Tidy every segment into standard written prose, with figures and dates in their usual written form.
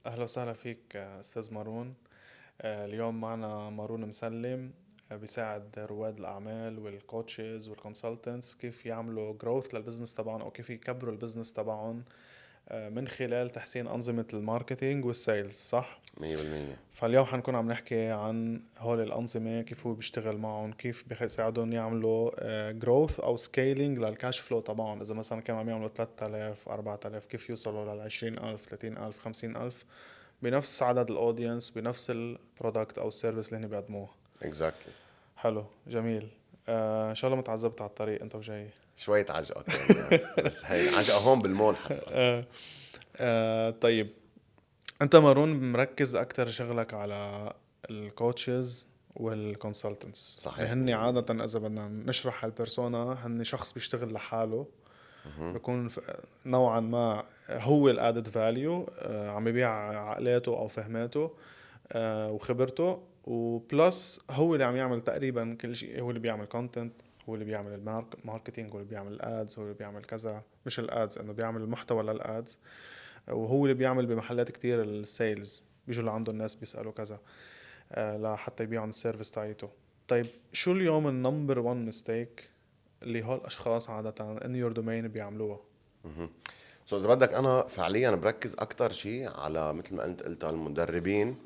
أهلا وسهلا فيك أستاذ مارون. اليوم معنا مارون مسلم. بيساعد رواد الأعمال والكوتشز والكونسلتنتس كيف يعملوا جروث للبزنس تبعهم أو كيف يكبروا البزنس تبعهم من خلال تحسين أنظمة الماركتينج والسيلز، صح؟ 100%. فاليوم حنكون عم نحكي عن هول الأنظمة، كيف هو بيشتغل معهم، كيف بيساعدهم يعملوا جروث أو سكيلينج للكاش فلو تبعهم. إذا مثلا كانوا عم يعملوا 3000 4000 كيف يوصلوا لل 20000 30000 50000 بنفس عدد الأودينس بنفس البرودكت أو السيرفيس اللي هن بيقدموه. اكزاكتلي. حلو، جميل. إن شاء الله ما تعذبت على الطريق أنت وجاي. شوية عجقة كان يعني بس هي العجقة هون بالمول حتى. آه طيب، انت مارون مركز اكتر شغلك على الكوتشز والكونسلتنتس اللي صحيح هن 100%. عادة اذا بدنا نشرح البيرسونا هن شخص بيشتغل لحاله، مهم. بيكون نوعا ما هو الادد فاليو، عم يبيع عقلاته او فهماته وخبرته، وبلس هو اللي عم يعمل تقريبا كل شيء. هو اللي بيعمل كونتنت، هو اللي بيعمل الماركتينج، هو اللي بيعمل الادز، هو اللي بيعمل كذا، مش الادز انه بيعمل المحتوى للادز، وهو اللي بيعمل بمحلات كتير السيلز، بيجوا لعنده الناس بيسألوا كذا لحتى يبيعوا السيرفيس تاعيته. طيب شو اليوم النمبر 1 ميستيك اللي هول الاشخاص عادة ان يور دومين بيعملوها؟ مهم. اذا بدك انا فعليا بركز اكتر شيء على مثل ما انت قلت المدربين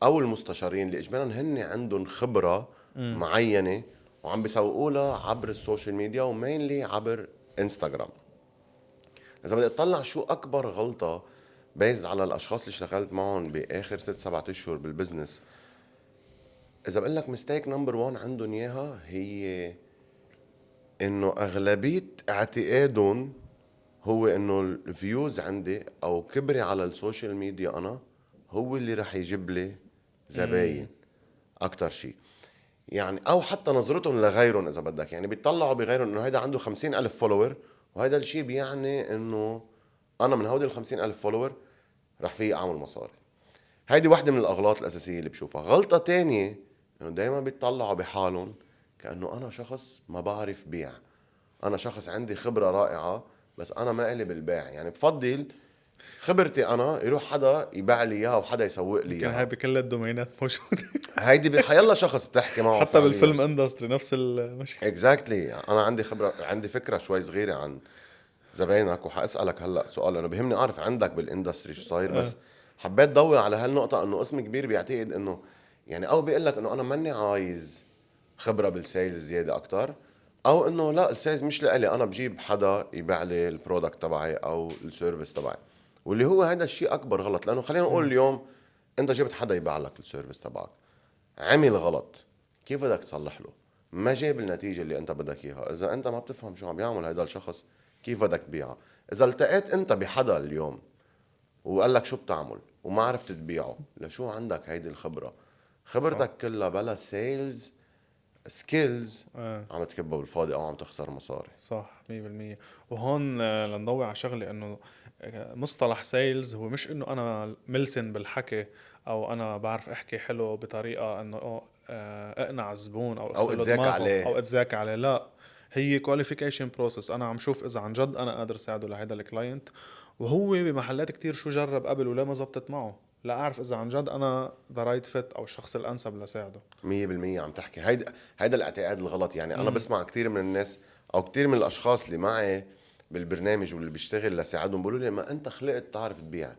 او المستشارين اللي اجمالا هن عندهم خبرة معينة وعم بيسوقوا لها عبر السوشيال ميديا ومينلي عبر انستغرام. اذا بدي اطلع شو اكبر غلطة بيز على الاشخاص اللي اشتغلت معهم باخر 6-7 اشهر بالبزنس، اذا بقول لك مستيك نمبر 1 عندهم اياها هي انه اغلبيه اعتقادهم هو انه الفيوز عندي او كبري على السوشيال ميديا انا هو اللي رح يجيب لي امم زباين اكتر شيء. يعني او حتى نظرتهم لغيرهم اذا بدك، يعني بيطلعوا بغيرهم انه هيدا عنده 50,000 فولور وهيدا الشيء بيعني انه انا من هودي ال50,000 فولور رح في اعمل مصاري. هيدي واحدة من الأغلاط الأساسية اللي بشوفها. غلطة تانية إنه دايما بيطلعوا بحالهم كأنه أنا شخص ما بعرف بيع، أنا شخص عندي خبرة رائعة بس أنا ما إلي بالبيع. يعني بفضل خبرتي أنا يروح حدا يبيع لي إياها وحدا يسوق لي يمكن هاي إياها. بكل الدومينات موجودة. هيدي بحيالله شخص بتحكي معه حتى فعليا. بالفيلم اندستري نفس المشكلة. اكزاكتلي. أنا عندي خبرة، عندي فكرة شوي صغيرة عن زباينك وحأسألك هلأ سؤال لأنه بيهمني أعرف عندك بالاندستري شو صاير. بس حبيت ضوي على هالنقطة إنه اسم كبير بيعتقد إنه يعني أو بيقول لك إنه أنا ماني عايز خبرة بالسيلز زيادة أكتر، أو إنه لا السيلز مش لإلي، أنا بجيب حدا يبيع لي البرودكت تبعي أو السيرفيس تبعي. واللي هو هذا الشيء أكبر غلط. لأنه خلينا نقول اليوم أنت جبت حدا يبيع لك السيرفيس تبعك، عمل غلط، كيف بدك تصلح له؟ ما جاب النتيجة اللي انت بدك اياها. اذا انت ما بتفهم شو عم يعمل هيدا الشخص كيف بدك تبيعها؟ اذا التقيت انت بحدا اليوم وقال لك شو بتعمل وما عرفت تبيعه، لشو عندك هيدي الخبرة؟ صح. خبرتك كلها بلا سيلز سكيلز آه. عم تكبها بالفاضي او عم تخسر مصاري. صح 100%. وهون لنضوي على شغله انه مصطلح سيلز هو مش انه انا ملسن بالحكي او انا بعرف احكي حلو بطريقه انه اقنع الزبون او او اغسل له اتذاكى دماغه عليه. او اتذاكى عليه. لا، هي كواليفيكيشن بروسس. انا عم شوف اذا عن جد انا قادر اساعده لهيدا الكلاينت، وهو بمحلات كتير شو جرب قبل ولا ما زبطت معه، لا اعرف اذا عن جد انا ذا رايت فيت او الشخص الانسب لساعده. 100% عم تحكي. هيدا الاعتقاد الغلط. يعني انا بسمع كثير من الناس او كثير من الاشخاص اللي معي بالبرنامج واللي بيشتغل لساعدهم بيقولوا لي ما انت خلقت تعرف تبيع.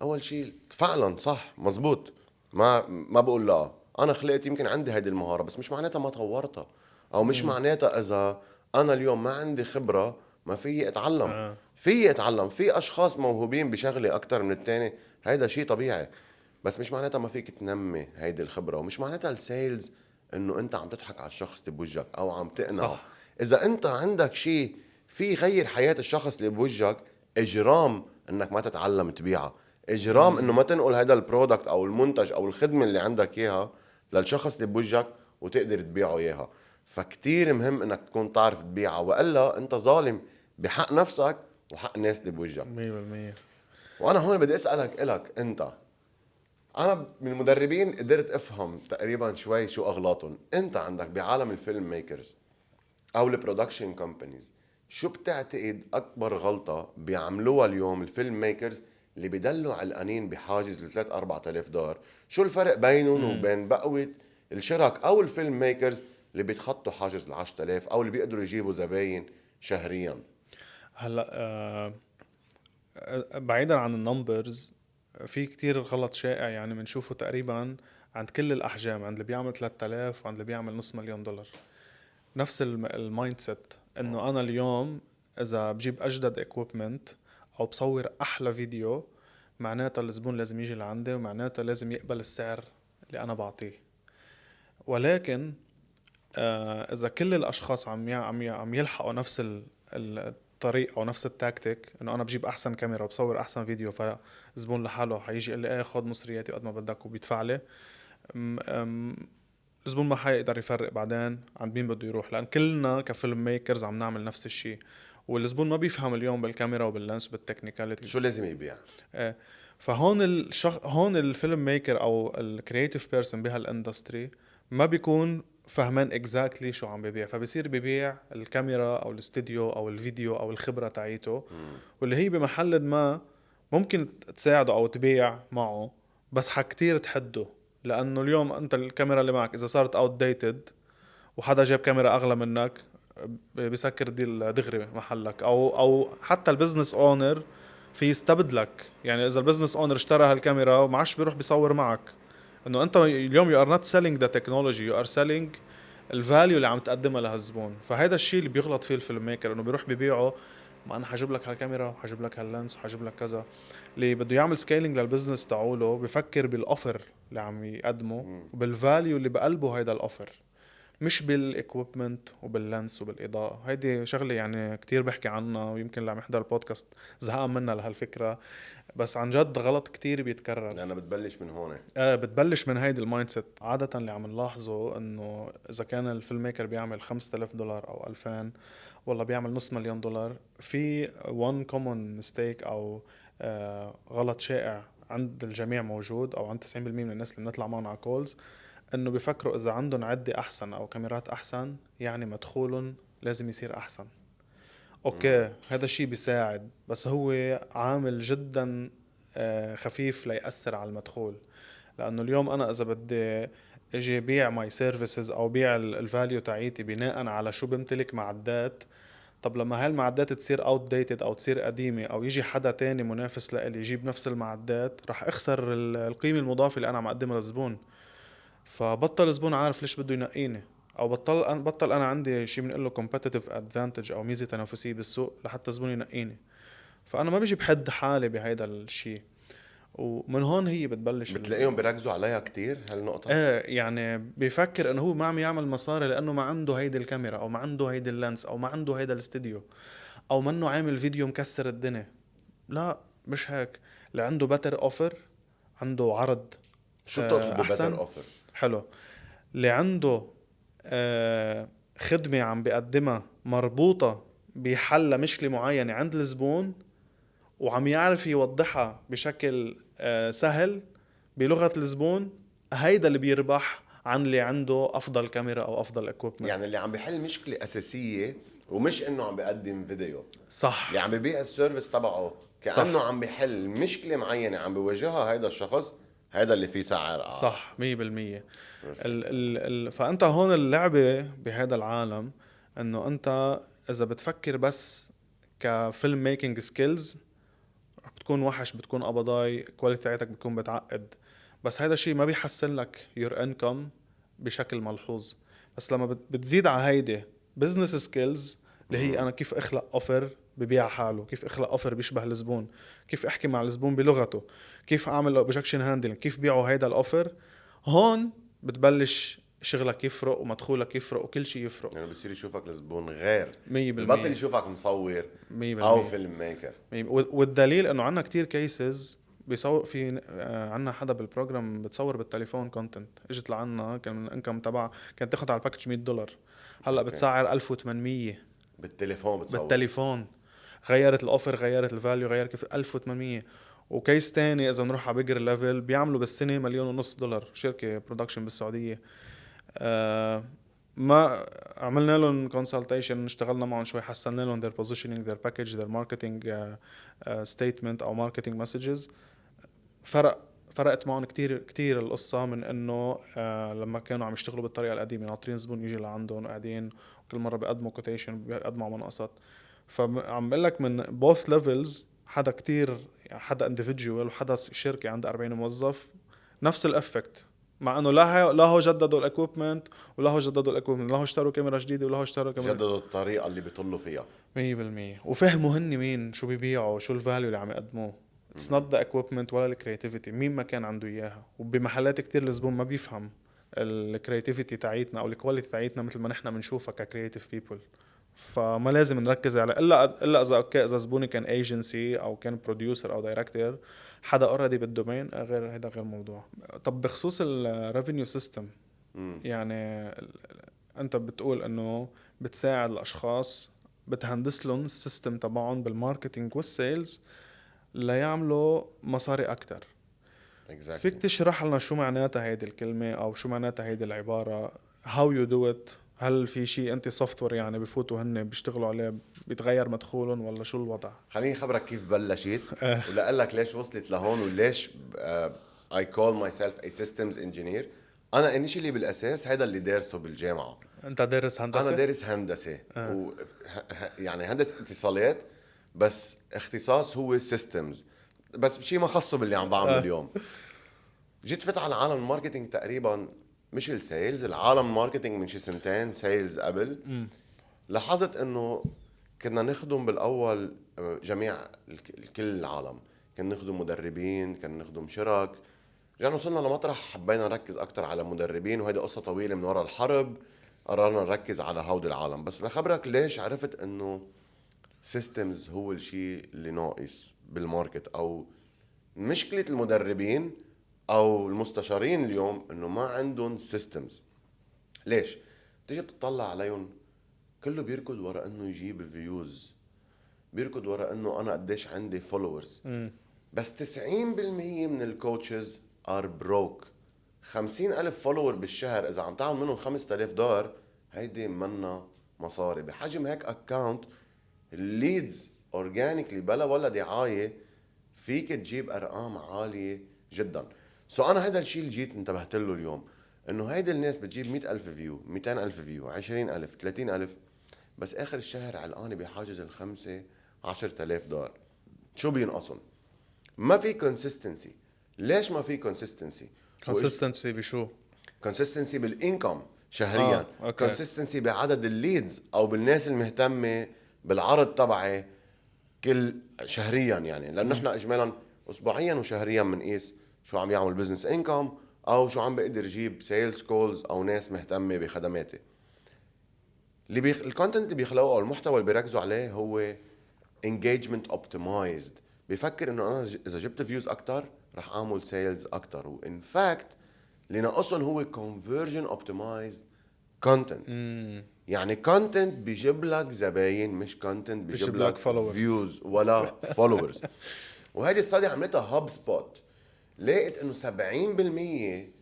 اول شيء فعلا صح مزبوط، ما بقول لا، انا خلقت يمكن عندي هيدي المهاره بس مش معناتها ما طورتها، او مش امم معناتها اذا انا اليوم ما عندي خبره ما في اتعلم. اه في اتعلم، في اشخاص موهوبين بشغله اكتر من التاني، هيدا شيء طبيعي. بس مش معناتها ما فيك تنمي هيدي الخبره. ومش معناتها السيلز انه انت عم تضحك على الشخص اللي بوجهك او عم تقنعه. صح. اذا انت عندك شيء في غير حياه الشخص اللي بوجهك، اجرام انك ما تتعلم تبيعها، اجرام انه امم ما تنقل هذا البرودكت او المنتج او الخدمه اللي عندك اياها للشخص اللي بوجهك وتقدر تبيعه اياها. فكتير مهم انك تكون تعرف تبيعها، والا انت ظالم بحق نفسك وحق الناس اللي بوجهك. 100%. وانا هون بدي اسالك الك انت، انا من المدربين قدرت افهم تقريبا شوي شو اغلاطهم. انت عندك بعالم الفيلم ميكرز او البرودكشن كومبانيز، شو بتعتقد اكبر غلطة بيعملوها اليوم الفيلم ميكرز اللي بيدلوا علقانين بحاجز ل 3-4,000 $، شو الفرق بينهم وبين بقوة الشرك او الفيلم ميكرز اللي بيتخطوا حاجز ال 10,000 او اللي بيقدروا يجيبوا زباين شهريا؟ هلا بعيدا عن النمبرز، في كتير غلط شائع يعني بنشوفه تقريبا عند كل الأحجام، عند اللي بيعمل 3000 وعند اللي بيعمل $500,000. نفس المايند سيت، انه انا اليوم اذا بجيب اجدد اكويبمنت او بصور احلى فيديو، معناتها الزبون لازم يجي لعندي، ومعناتها لازم يقبل السعر اللي انا بعطيه. ولكن اذا كل الاشخاص عم يلحقوا نفس الطريق او نفس التاكتيك، انه انا بجيب احسن كاميرا وبصور احسن فيديو، فالزبون لحاله حيجي يقول لي ايه خد مصرياتي قد ما بدك وبيدفع لي، الزبون ما حيقدر يفرق بعدين عند مين بده يروح، لان كلنا كفيلم ميكرز عم نعمل نفس الشيء. والزبون ما بيفهم اليوم بالكاميرا وباللانس شو وبالتكنيكاليتيز. لازم يبيع؟ فهون هون الفيلم ميكر او الكرييتيف بيرسون بهالاندستري ما بيكون فهمان اكزاكتلي شو عم ببيع، فبصير ببيع الكاميرا او الاستديو او الفيديو او الخبرة تاعيته، واللي هي بمحل ما ممكن تساعده او تبيع معه، بس حكتير تحده. لانه اليوم انت الكاميرا اللي معك اذا صارت اوت ديتد وحدا جاب كاميرا اغلى منك، بيسكر ديل دغري محلك، او حتى البزنس اونر في يستبدلك. يعني اذا البزنس اونر اشترى هالكاميرا وما عادش بيروح بيصور معك، انه انت اليوم you are not selling the technology, you are selling الفاليو اللي عم تقدمها لهالزبون. فهذا الشيء اللي بيغلط فيه الفيلم ميكر، انه بيروح بيبيعه، ما انا حجيب لك هالكاميرا وحجيب لك هاللانس وحجيب لك كذا. اللي بده يعمل سكيلينج للبزنس تاعوله بفكر بالاوفر اللي عم يقدمه وبالفاليو اللي بقلبه هيدا الاوفر، مش بالاكويبمنت وباللانس وبالاضاءه. هيدي شغله يعني كتير بحكي عنها، ويمكن اللي عم يحضر البودكاست زهقان منها لهالفكره، بس عن جد غلط كتير بيتكرر. انا بتبلش من هون. بتبلش من هيدي المايند سيت. عاده اللي عم نلاحظه انه اذا كان الفيلم ميكر بيعمل $5,000 او 2000، والله بيعمل $500,000، في one common mistake او غلط شائع عند الجميع موجود، او عند 90% من الناس اللي بنطلع معهم على كولز، انه بيفكروا اذا عندهم عدة احسن او كاميرات احسن يعني مدخولهم لازم يصير احسن. اوكي هذا الشيء بيساعد، بس هو عامل جدا خفيف ليأثر على المدخول. لانه اليوم انا اذا بدي اجي بيع ماي سيرفيسز او بيع الفاليو تاعيتي بناء على شو بمتلك معدات، طب لما هالمعدات تصير اوت ديتد او تصير قديمه، او يجي حدا تاني منافس لإلي يجيب نفس المعدات، رح اخسر القيمه المضافه اللي انا عم اقدمها للزبون. فبطل الزبون عارف ليش بده ينقيني، او بطل انا عندي شيء بنقول له competitive advantage او ميزه تنافسيه بالسوق لحتى الزبون ينقيني. فانا ما بيجي بحد حالي بهيدا الشيء، ومن هون هي بتبلش بتلاقيهم بيركزوا عليها كتير هالنقطة. ايه يعني بيفكر انه هو ما عم يعمل مصاري لانه ما عنده هيدي الكاميرا، او ما عنده هيدي اللانس، او ما عنده هيدا الاستديو، او منه عامل فيديو مكسر الدنيا. لا، مش هيك. اللي عنده باتر اوفر، عنده عرض شو بتقصد ببتر احسن. اوفر؟ حلو. اللي عنده خدمة عم بيقدمها مربوطة بحل مشكلة معينة عند الزبون، وعم يعرف يوضحها بشكل سهل بلغة الزبون، هيدا اللي بيربح عن اللي عنده أفضل كاميرا أو أفضل اكويبمنت. يعني اللي عم بيحل مشكلة أساسية، ومش إنه عم بيقدم فيديو. صح. اللي عم بيبيع السيرفيس تبعه كأنه صح. عم بيحل مشكلة معينة عم بيواجهها هيدا الشخص، هيدا اللي فيه سعر أعلى. صح 100%. فأنت هون اللعبة بهذا العالم، إنه أنت إذا بتفكر بس كفيلم ميكينج سكيلز بتكون وحش، بتكون قبضاي، كواليتي تاعتك بتكون بتعقد، بس هذا الشيء ما بيحسن لك يور انكم بشكل ملحوظ. بس لما بتزيد على هيدي بزنس سكيلز، اللي هي انا كيف اخلق اوفر ببيع حاله، كيف اخلق اوفر بيشبه الزبون، كيف احكي مع الزبون بلغته، كيف اعمل اوبجكشن هاندلنج، كيف بيعه هيدا الاوفر، هون بتبلش شغلك يفرق ومدخولك يفرق وكل شيء يفرق. يعني بصير يشوفك الزبون غير، 100%. ببطل يشوفك مصور 100%. أو فيلم ميكر. والدليل انه عنا كتير كيسز بيصور في عنا حدا بالبروجرام بتصور بالتليفون كونتنت، اجت لعنا كان الانكم تبع كانت تاخد على الباكج $100، هلا بتسعر 1800 بالتليفون بتصور. بالتليفون. غيرت الاوفر، غيرت الفاليو، غير كيف 1800. وكيس تاني اذا نروح على بيجر ليفل بيعملوا بالسنه $1.5 مليون، شركه برودكشن بالسعوديه. ما عملنا لهم كونسلتيشن، اشتغلنا معهم شوي، حسنا لهم their positioning their package their marketing statement او marketing messages. فرقت معهم كتير كتير القصة من انه لما كانوا عم يشتغلوا بالطريقة القديمة، ناطرين زبون يجي لعندهم قاعدين كل مرة بيقدموا كوتيشن بيقدموا مناقصات. فعم بقول لك من both levels، حدا كتير يعني حدا individual وحدا شركة عنده 40 موظف، نفس الافكت. مع انه لا هو جددوا الاكويبمنت ولا هو جددوا الاكويبمنت، لا هو اشتروا كاميرا جديده ولا هو اشتروا كاميرا. جددوا الطريقة اللي بيطلوا فيها. 100%. وفهموا هن مين شو بيبيعوا، شو الفاليو اللي عم يقدموه. اتس نوت ذا equipment ولا الكرياتيفيتي، مين ما كان عنده اياها. وبمحلات كتير الزبون ما بيفهم الكرياتيفيتي تاعيتنا او الكواليتي تاعيتنا مثل ما نحن بنشوفها ككرياتيف بيبل. فما لازم نركز على الا اذا اوكي، اذا زبوني كان ايجنسي او كان بروديوسر او دايركتور، حدا اوريدي بالدومين، غير هذا غير موضوع. طب بخصوص الريفينيو سيستم، مم. يعني انت بتقول انه بتساعد الاشخاص، بتهندس لهم السيستم تبعهم بالماركتينج والسيلز ليعملوا مصاري اكتر. فيك exactly. تشرح لنا شو معناتها هيدي الكلمة او شو معناتها هيدي العبارة؟ how you do it؟ هل في شيء انت سوفتوير يعني بفوتوا هن بيشتغلوا عليه بيتغير مدخولهم، ولا شو الوضع؟ خليني خبرك كيف بلشت ولقلك ليش وصلت لهون وليش I call myself a systems engineer. أنا initially بالأساس هذا اللي دارسه بالجامعة. انت دارس أنا هندسة؟ دارس هندسة يعني هندسة اتصالات، بس اختصاص هو systems، بس شيء ما خصه باللي عم بعمله اليوم. جيت فت على عالم الماركتينج تقريبا، مش السيلز، العالم الماركتينج من شي سنتين، سيلز قبل. لاحظت انه كنا نخدم بالاول جميع كل العالم، كنا نخدم مدربين، كنا نخدم شرك. رجعنا وصلنا لمطرح حبينا نركز اكتر على مدربين، وهيدي قصة طويلة من وراء الحرب قررنا نركز على هود العالم. بس لخبرك ليش عرفت انه سيستمز هو الشيء اللي ناقص بالماركت، او مشكلة المدربين او المستشارين اليوم انه ما عندهم سيستمز. ليش؟ تيجي بتطلع عليهم كله بيركض ورا انه يجيب فيوز، بيركض ورا انه انا قديش عندي فولورز. بس 90% من الكوتشز ار بروك. 50,000 فولور بالشهر اذا عم تعمل منهم $5,000، هيدي منا مصاري بحجم هيك اكاونت. الليدز اورجانيكلي بلا ولا دعايه فيك تجيب ارقام عاليه جدا. انا هذا الشيء اللي جيت انتبهت له اليوم، انه هيدي الناس بتجيب 100,000 فيو، 200,000 فيو، 20,000، 30,000، بس اخر الشهر علقانه بحاجز الخمسة $10,000. شو بينقصن؟ ما في كونسيستنسي. ليش ما في كونسيستنسي؟ consistency بشو؟ كونسيستنسي بالانكم شهريا، اوكي. كونسيستنسي بعدد الليدز او بالناس المهتمه بالعرض تبعي كل شهريا. يعني لانه احنا اجمالا اسبوعيا وشهريا بنقيس شو عم يعمل بزنس انكم، او شو عم بقدر يجيب سيلز كولز او ناس مهتمه بخدماتي. الكونتنت اللي بيخلقوه او المحتوى اللي بيركزوا عليه هو engagement optimized. بيفكر انه انا اذا جبت فيوز اكتر رح اعمل سيلز اكتر. وان فاكت اللي ناقصهم هو conversion optimized content. يعني content بيجيب لك زباين، مش content بيجيب لك فيوز ولا followers. وهذه الستادي عملتها هاب سبوت، لقيت انه 70%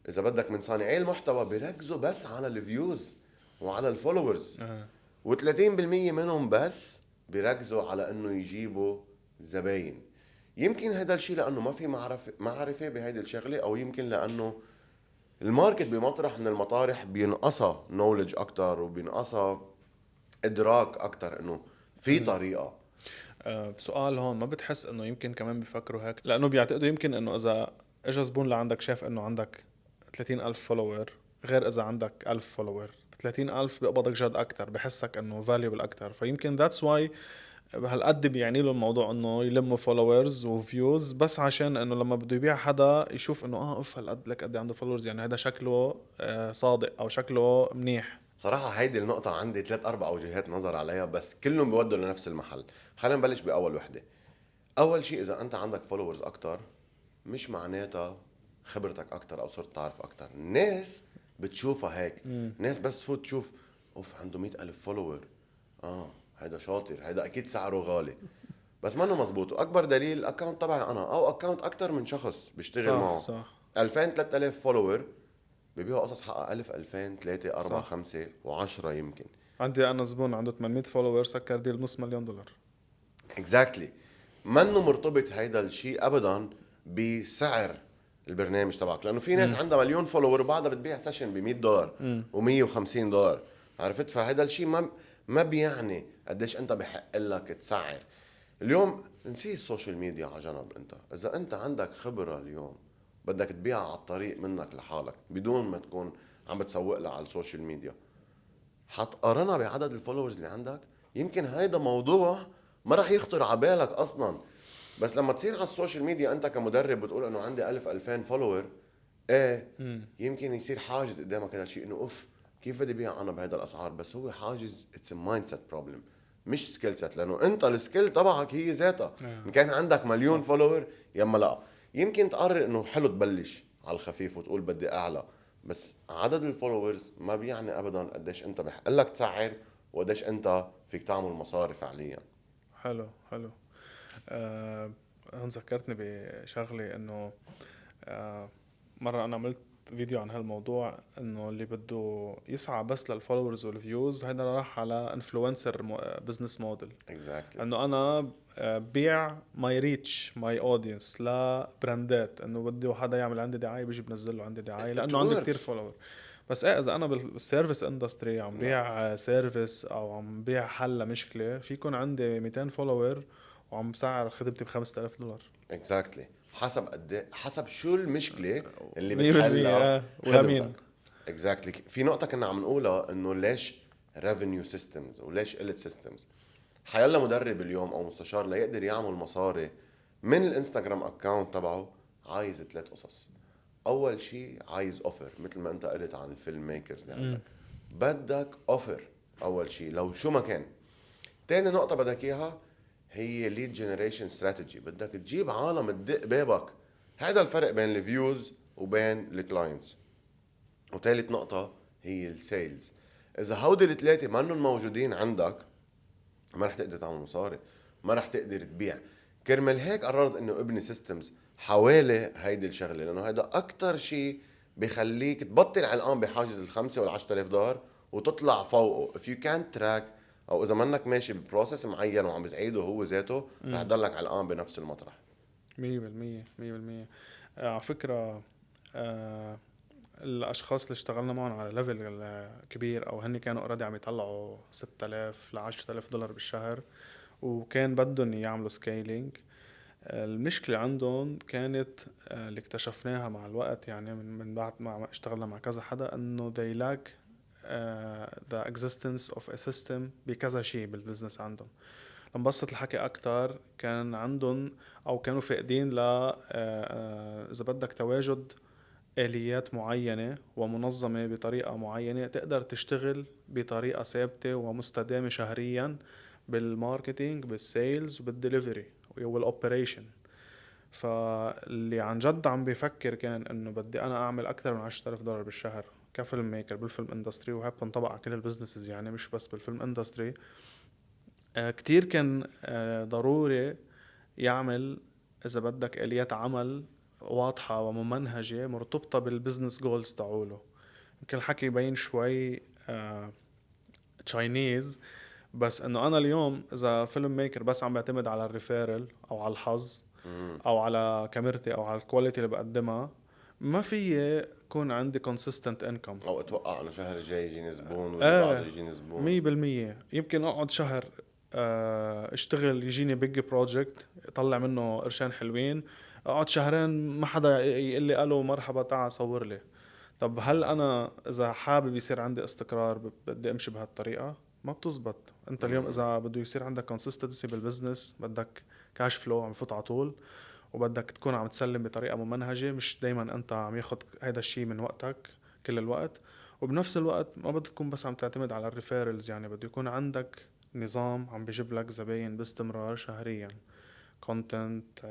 اذا بدك من صانعي المحتوى بيركزوا بس على الفيوز وعلى الفولورز، و30% منهم بس بيركزوا على انه يجيبوا زباين. يمكن هذا الشيء لانه ما في معرفه بهيدي الشغله، او يمكن لانه الماركت بمطرح من المطارح بينقصها نولج اكتر وبينقصها ادراك اكتر انه في طريقه. سؤال هون، ما بتحس انه يمكن كمان بيفكروا هيك لانه بيعتقدوا يمكن انه اذا اجى زبون لعندك شاف انه عندك 30,000 فولوور غير اذا عندك 1000 فولوور، 30,000 بيقبضك جد اكتر، بحسك انه فاليبل اكتر. فيمكن that's why هالقد بيعني له الموضوع انه يلموا فولوورز وفيوز، بس عشان انه لما بده يبيع حدا يشوف انه اوف هالقد لك قد عنده فولوورز، يعني هذا شكله صادق او شكله منيح. صراحة هيدي النقطة عندي 3-4 وجهات نظر عليها، بس كلهم بيودوا لنفس المحل. خلينا نبلش بأول وحدة. أول شيء إذا أنت عندك فولورز أكتر مش معناتها خبرتك أكتر أو صرت تعرف أكتر. الناس بتشوفها هيك. ناس بس تفوت تشوف أوف عنده 100,000 فولور، هيدا شاطر، هيدا أكيد سعره غالي. بس ما انه مزبوط. واكبر دليل الاكونت تبعي انا او اكونت اكتر من شخص بيشتغل صح معه، صح 2000 3000 فولوور، بيبيعوا قصص حقها 1000 2000 3 4 صح. 5 و10 يمكن. عندي انا زبون عنده 800 فولوور سكر ديل بنص مليون دولار. اكزاكتلي. منه مرتبط هيدا الشيء ابدا بسعر البرنامج تبعك، لانه في ناس عندها مليون فولوور وبعدها بتبيع سيشن ب $100 و$150. عرفت؟ فهذا الشيء ما بيعني قديش انت بحق لك تسعر. اليوم نسي السوشيال ميديا على جنب. انت اذا انت عندك خبره اليوم بدك تبيعها على الطريق منك لحالك بدون ما تكون عم بتسوق لها على السوشيال ميديا، حتقارنها بعدد الفولورز اللي عندك. يمكن هيدا موضوع ما راح يخطر على بالك اصلا، بس لما تصير على السوشيال ميديا انت كمدرب بتقول انه عندي 1000 2000 فولور، ايه يمكن يصير حاجز قدامك هذا الشيء، انه اوف كيف بدي بيع انا بهذا الاسعار. بس هو حاجز، اتس مايند سيت بروبلم مش سكيل سيت، لانه انت السكيل تبعك هي ذاتها. ان كان عندك مليون فولور يما لا، يمكن تقرر انه حلو تبلش على الخفيف وتقول بدي اعلى، بس عدد الفولورز ما بيعني ابدا قديش انت بحق لك تسعر وقديش انت فيك تعمل مصاري فعليا. حلو حلو. هون ذكرتني بشغلة انه مرة انا عملت فيديو عن هالموضوع، انه اللي بده يسعى بس للفولورز والفيوز هيدا راح على انفلونسر بزنس موديل. اكزاكتلي. انه انا بيع ماي ريتش ماي اودينس لبراندات، انه بده حدا يعمل عندي دعايه بيجي بنزل له عندي دعايه لانه عندي كتير فولور. بس ايه اذا انا بالسيرفيس اندستري عم بيع سيرفيس او عم بيع حل لمشكله، في يكون عندي 200 فولور وعم بسعر خدمتي $5000. اكزاكتلي. حسب قد حسب شو المشكله اللي 100% بتحلها ولمين. خدمتك. اكزاكتلي. في نقطه كنا عم نقولها انه ليش ريفينيو سيستمز وليش قلت سيستمز. حيلا مدرب اليوم او مستشار ليقدر يعمل مصاري من الانستغرام اكاونت تبعه عايز 3 قصص. اول شيء عايز اوفر، مثل ما انت قلت عن الفيلم ميكرز اللي عندك، بدك اوفر اول شيء لو شو ما كان. تاني نقطه بدك اياها هي ليد جنريشن استراتيجي، بدك تجيب عالم تدق بابك. هذا الفرق بين الفيوز وبين الكلاينتس. وثالث نقطه هي السيلز. اذا هودي الثلاثه ما انهم موجودين عندك ما رح تقدر تعمل مصاري، ما رح تقدر تبيع. كرمال هيك قررت انه ابني سيستمز حوالي هيدي الشغله، لانه هيدا اكتر شيء بخليك تبطل علقان بحاجز $5,000 وال$10,000 وتطلع فوقه. if you can't track او اذا منك ماشي ببروسس معين وعم بتعيده هو ذاته رح تضلك علقان بنفس المطرح. 100%. 100%. على فكره الاشخاص اللي اشتغلنا معهم على ليفل كبير او هن كانوا اوريدي عم يطلعوا $6,000 ل $10,000 بالشهر وكان بدهم يعملوا سكيلينج. المشكلة عندهم كانت اللي اكتشفناها مع الوقت، يعني من بعد ما اشتغلنا مع كذا حدا، انه they lack the existence of a system بكذا شيء بالبزنس عندهم. لما بسط الحكي اكتر كان عندهم او كانوا فاقدين ل اذا بدك تواجد آليات معينة ومنظمة بطريقة معينة تقدر تشتغل بطريقة ثابتة ومستدامة شهريا بالماركتينج بالسيلز وبالدليفري والأوبريشن. فاللي عن جد عم بيفكر كان انه بدي انا اعمل اكثر من $10,000 بالشهر كفيلم ميكر بالفيلم اندستري، وهي بتنطبق على كل البزنسز يعني مش بس بالفيلم اندستري. كتير كان ضروري يعمل اذا بدك آليات عمل واضحة وممنهجة مرتبطة بالبزنس جولز تعوله. يمكن الحكي يبين شوي تشاينيز، بس انه انا اليوم اذا فيلم ميكر بس عم بعتمد على الريفيرل او على الحظ او على كاميرتي او على الكواليتي اللي بقدمها، ما في يكون عندي consistent income. او اتوقع انه شهر الجاي يجيني زبون واللي بعده يجيني زبون. 100%. يمكن اقعد شهر اشتغل يجيني بيج بروجكت يطلع منه قرشين حلوين، اقعد شهرين ما حدا يقول لي الو مرحبا تعال صور لي. طب هل انا اذا حابب يصير عندي استقرار بدي امشي بهالطريقه؟ ما بتزبط. انت اليوم اذا بده يصير عندك كونسيستنسي بالبزنس بدك كاش فلو عم يفوت على طول، وبدك تكون عم تسلم بطريقه ممنهجه، مش دايما انت عم ياخد هيدا الشيء من وقتك كل الوقت. وبنفس الوقت ما بدك تكون بس عم تعتمد على الريفيرلز، يعني بده يكون عندك نظام عم بيجيب لك زباين باستمرار شهريا، كونتنت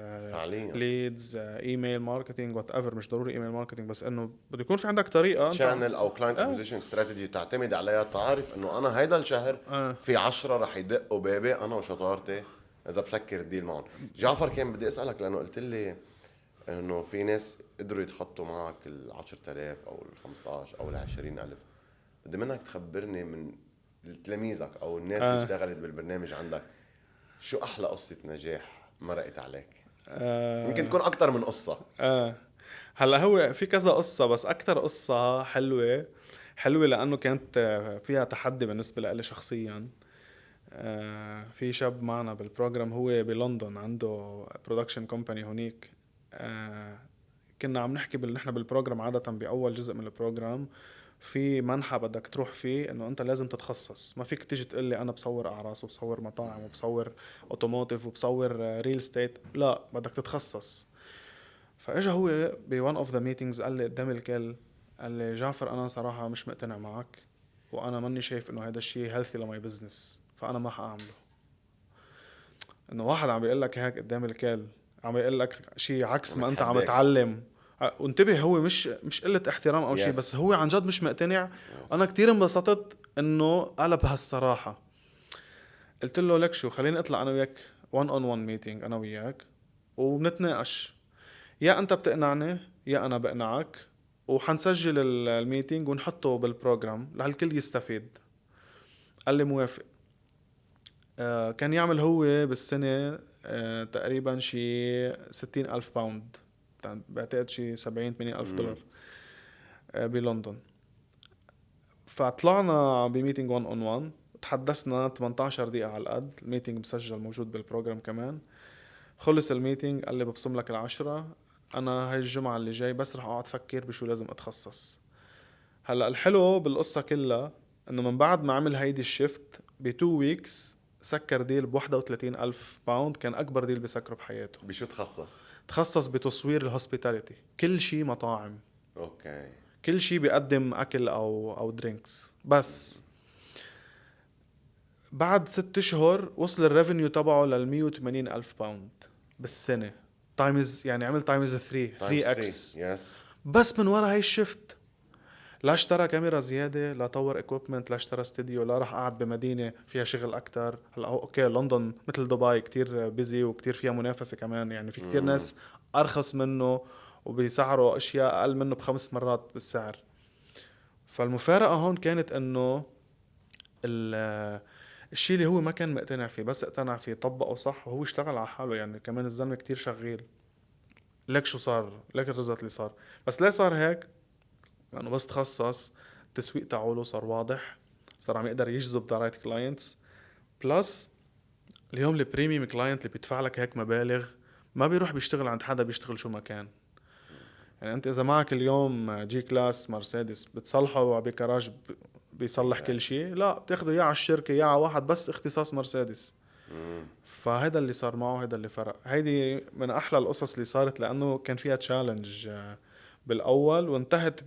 ليدز ايميل ماركتينج وات ايفر. مش ضروري ايميل ماركتينج، بس انه بده يكون في عندك طريقه شانل او كلاينت اكوزيشن استراتيجي تعتمد عليها، تعرف انه انا هيدا الشهر في 10 رح يدقوا بابي انا وشطارتي اذا بسكر الديل معهم. جعفر كان بدي اسالك لانه قلت لي انه في ناس قدروا يتخطوا معك ال10,000 او ال15 او ال20,000. بدي منك تخبرني من تلاميذك او الناس اللي آه. اشتغلت بالبرنامج عندك، شو احلى قصة نجاح مرقت عليك؟ يمكن آه. تكون اكتر من قصة. آه. هلا هو في كذا قصة، بس أكتر قصة حلوة لأنه كانت فيها تحدي بالنسبة لي شخصيا. في شاب معنا بالبروجرام هو بلندن عنده برودكشن كومباني هونيك. كنا عم نحكي نحن بالبروجرام عادة بأول جزء من البروجرام في منحى بدك تروح فيه انه انت لازم تتخصص. ما فيك تيجي تقول لي انا بصور اعراس وبصور مطاعم وبصور اوتوموتيف وبصور ريل ستيت، لا بدك تتخصص. فاجا هو بون اوف ذا ميتينجز قال لي قدام الكل، قال لي جعفر انا صراحة مش مقتنع معك، وانا ماني شايف انه هذا الشيء هيلثي لماي بزنس، فانا ما حاعمله. انه واحد عم بيقول لك هيك قدام الكل، عم يقول لك شيء عكس عم ما انت عم يتحداك. تعلم. وانتبه هو مش قلة احترام او شيء، بس يس. هو عن جد مش مقتنع. انا يس. كتير انبسطت انه قلب هالصراحة. قلت له لك شو، خليني اطلع انا وياك 1 on 1 ميتينج انا وياك وبنتناقش، يا انت بتقنعني يا انا بقنعك، وحنسجل الميتينج ونحطه بالبروجرام لهالكل يستفيد. قال لي موافق. كان يعمل هو بالسنة تقريبا شي 60,000 باوند، بعتقد شي 70-80 ألف دولار بلندن. فطلعنا بميتينج 1 on 1، تحدثنا 18 دقيقة على القد، الميتينج مسجل موجود بالبروجرام كمان. خلص الميتينج قال لي ببصم لك 10، أنا هاي الجمعة اللي جاي بس رح أقعد فكر بشو لازم أتخصص. هلأ الحلو بالقصة كلها إنه من بعد ما عمل هيدي الشيفت ب2 ويكس سكر ديل ب31,000 باوند، كان أكبر ديل بسكره بحياته. بشو تخصص؟ تخصص بتصوير الهوسبيتاليتي، كل شي مطاعم، اوكي. كل شي بيقدم أكل أو درينكس. بس بعد 6 أشهر وصل الريفنيو تبعه لل180,000 باوند بالسنة. تايمز يعني عمل تايمز 3 تايمز 3. اكس يس. بس من ورا هاي الشفت. لا اشترى كاميرا زيادة، لا طور اكويبمنت، لا اشترى استديو، لا راح قاعد بمدينة فيها شغل أكتر. هلا اوكي لندن مثل دبي كتير بيزي وكتير فيها منافسة كمان، يعني في كتير ناس أرخص منه وبيسعروا أشياء أقل منه ب5 مرات بالسعر. فالمفارقة هون كانت إنه الشيء اللي هو ما كان مقتنع فيه بس اقتنع فيه طبقه صح وهو اشتغل على حاله. يعني كمان الزلمة كتير شغيل. لك شو صار، لك الرزق اللي صار. بس ليه صار هيك؟ لأنه بس تخصص، التسويق تاعوله صار واضح، صار عم يقدر يجذب ذا رايت كلاينتس. بلس اليوم البريميوم كلاينت اللي بيدفع لك هيك مبالغ ما بيروح بيشتغل عند حدا بيشتغل شو ما كان. يعني انت اذا معك اليوم جي كلاس مرسيدس بتصلحه بكراج بيصلح كل اكزاكتلي. شيء، لا بتاخده يا على الشركة يا على واحد بس اختصاص مرسيدس. فهذا اللي صار معه، هذا اللي فرق. هيدي من احلى القصص اللي صارت لانه كان فيها تشالنج بالاول، وانتهت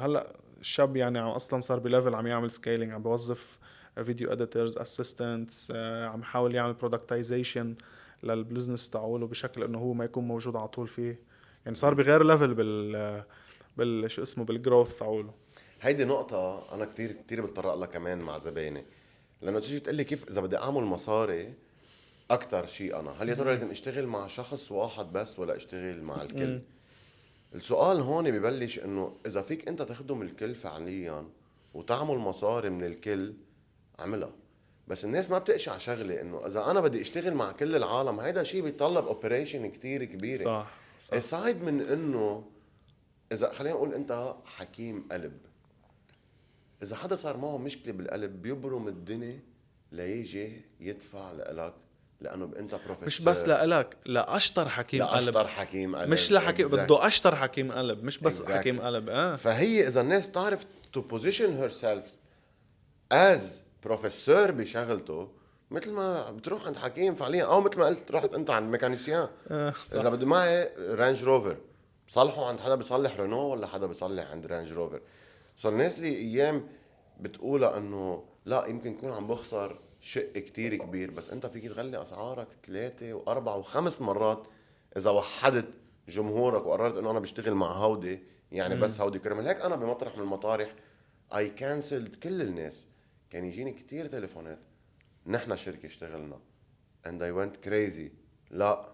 هلا الشاب يعني اصلا صار بليفل عم يعمل سكيلينج، عم بوظف فيديو اديتورز اسيستنتس، عم يحاول يعمل برودكتايزيشن للبزنس تاعوله بشكل انه هو ما يكون موجود على طول فيه. يعني صار بغير ليفل شو اسمه بالجروث تاعوله. هيدي نقطة أنا كتير كتير بتطرق لها كمان مع زبايني، لأنه تيجي تقول لي كيف إذا بدي أعمل مصاري أكتر شيء، أنا هل يا ترى لازم أشتغل مع شخص واحد بس ولا أشتغل مع الكل؟ السؤال هون ببلش إنه إذا فيك أنت تخدم الكل فعليا وتعمل مصاري من الكل عملها. بس الناس ما بتقشع شغلة إنه إذا أنا بدي أشتغل مع كل العالم هيدا شيء بيتطلب اوبريشن كتير كبيرة. صح صح. اسايد من إنه إذا خلينا نقول أنت حكيم قلب، إذا حدا صار معه مشكلة بالقلب بيبرم الدنيا ليجي يدفع لإلك لأنه أنت مش بس بروفيسور. لإلك، لأشطر حكيم قلب. لأشطر حكيم مش قلب. لحكي بده أشطر حكيم قلب، مش بس حكيم exactly. قلب. فهي إذا الناس بتعرف to position herself as بروفيسور بشغلته، مثل ما بتروح عند حكيم فعليا، أو مثل ما قلت رحت أنت عند ميكانيسيان. صح. إذا بدي معي رانج روفر بصلحه عند حدا بيصلح رينو ولا حدا بيصلح عند رانج روفر. صار الناس اللي أيام بتقولها انه لا يمكن يكون عم بخسر شق كتير كبير، بس انت فيك تغلي اسعارك 3 و4 و5 مرات اذا وحدت جمهورك وقررت انه انا بشتغل مع هودي، يعني بس هودي كرمال هيك انا بمطرح من المطارح اي كانسلد كل الناس. كان يجيني كتير تليفونات، نحن شركة اشتغلنا and I went crazy. لا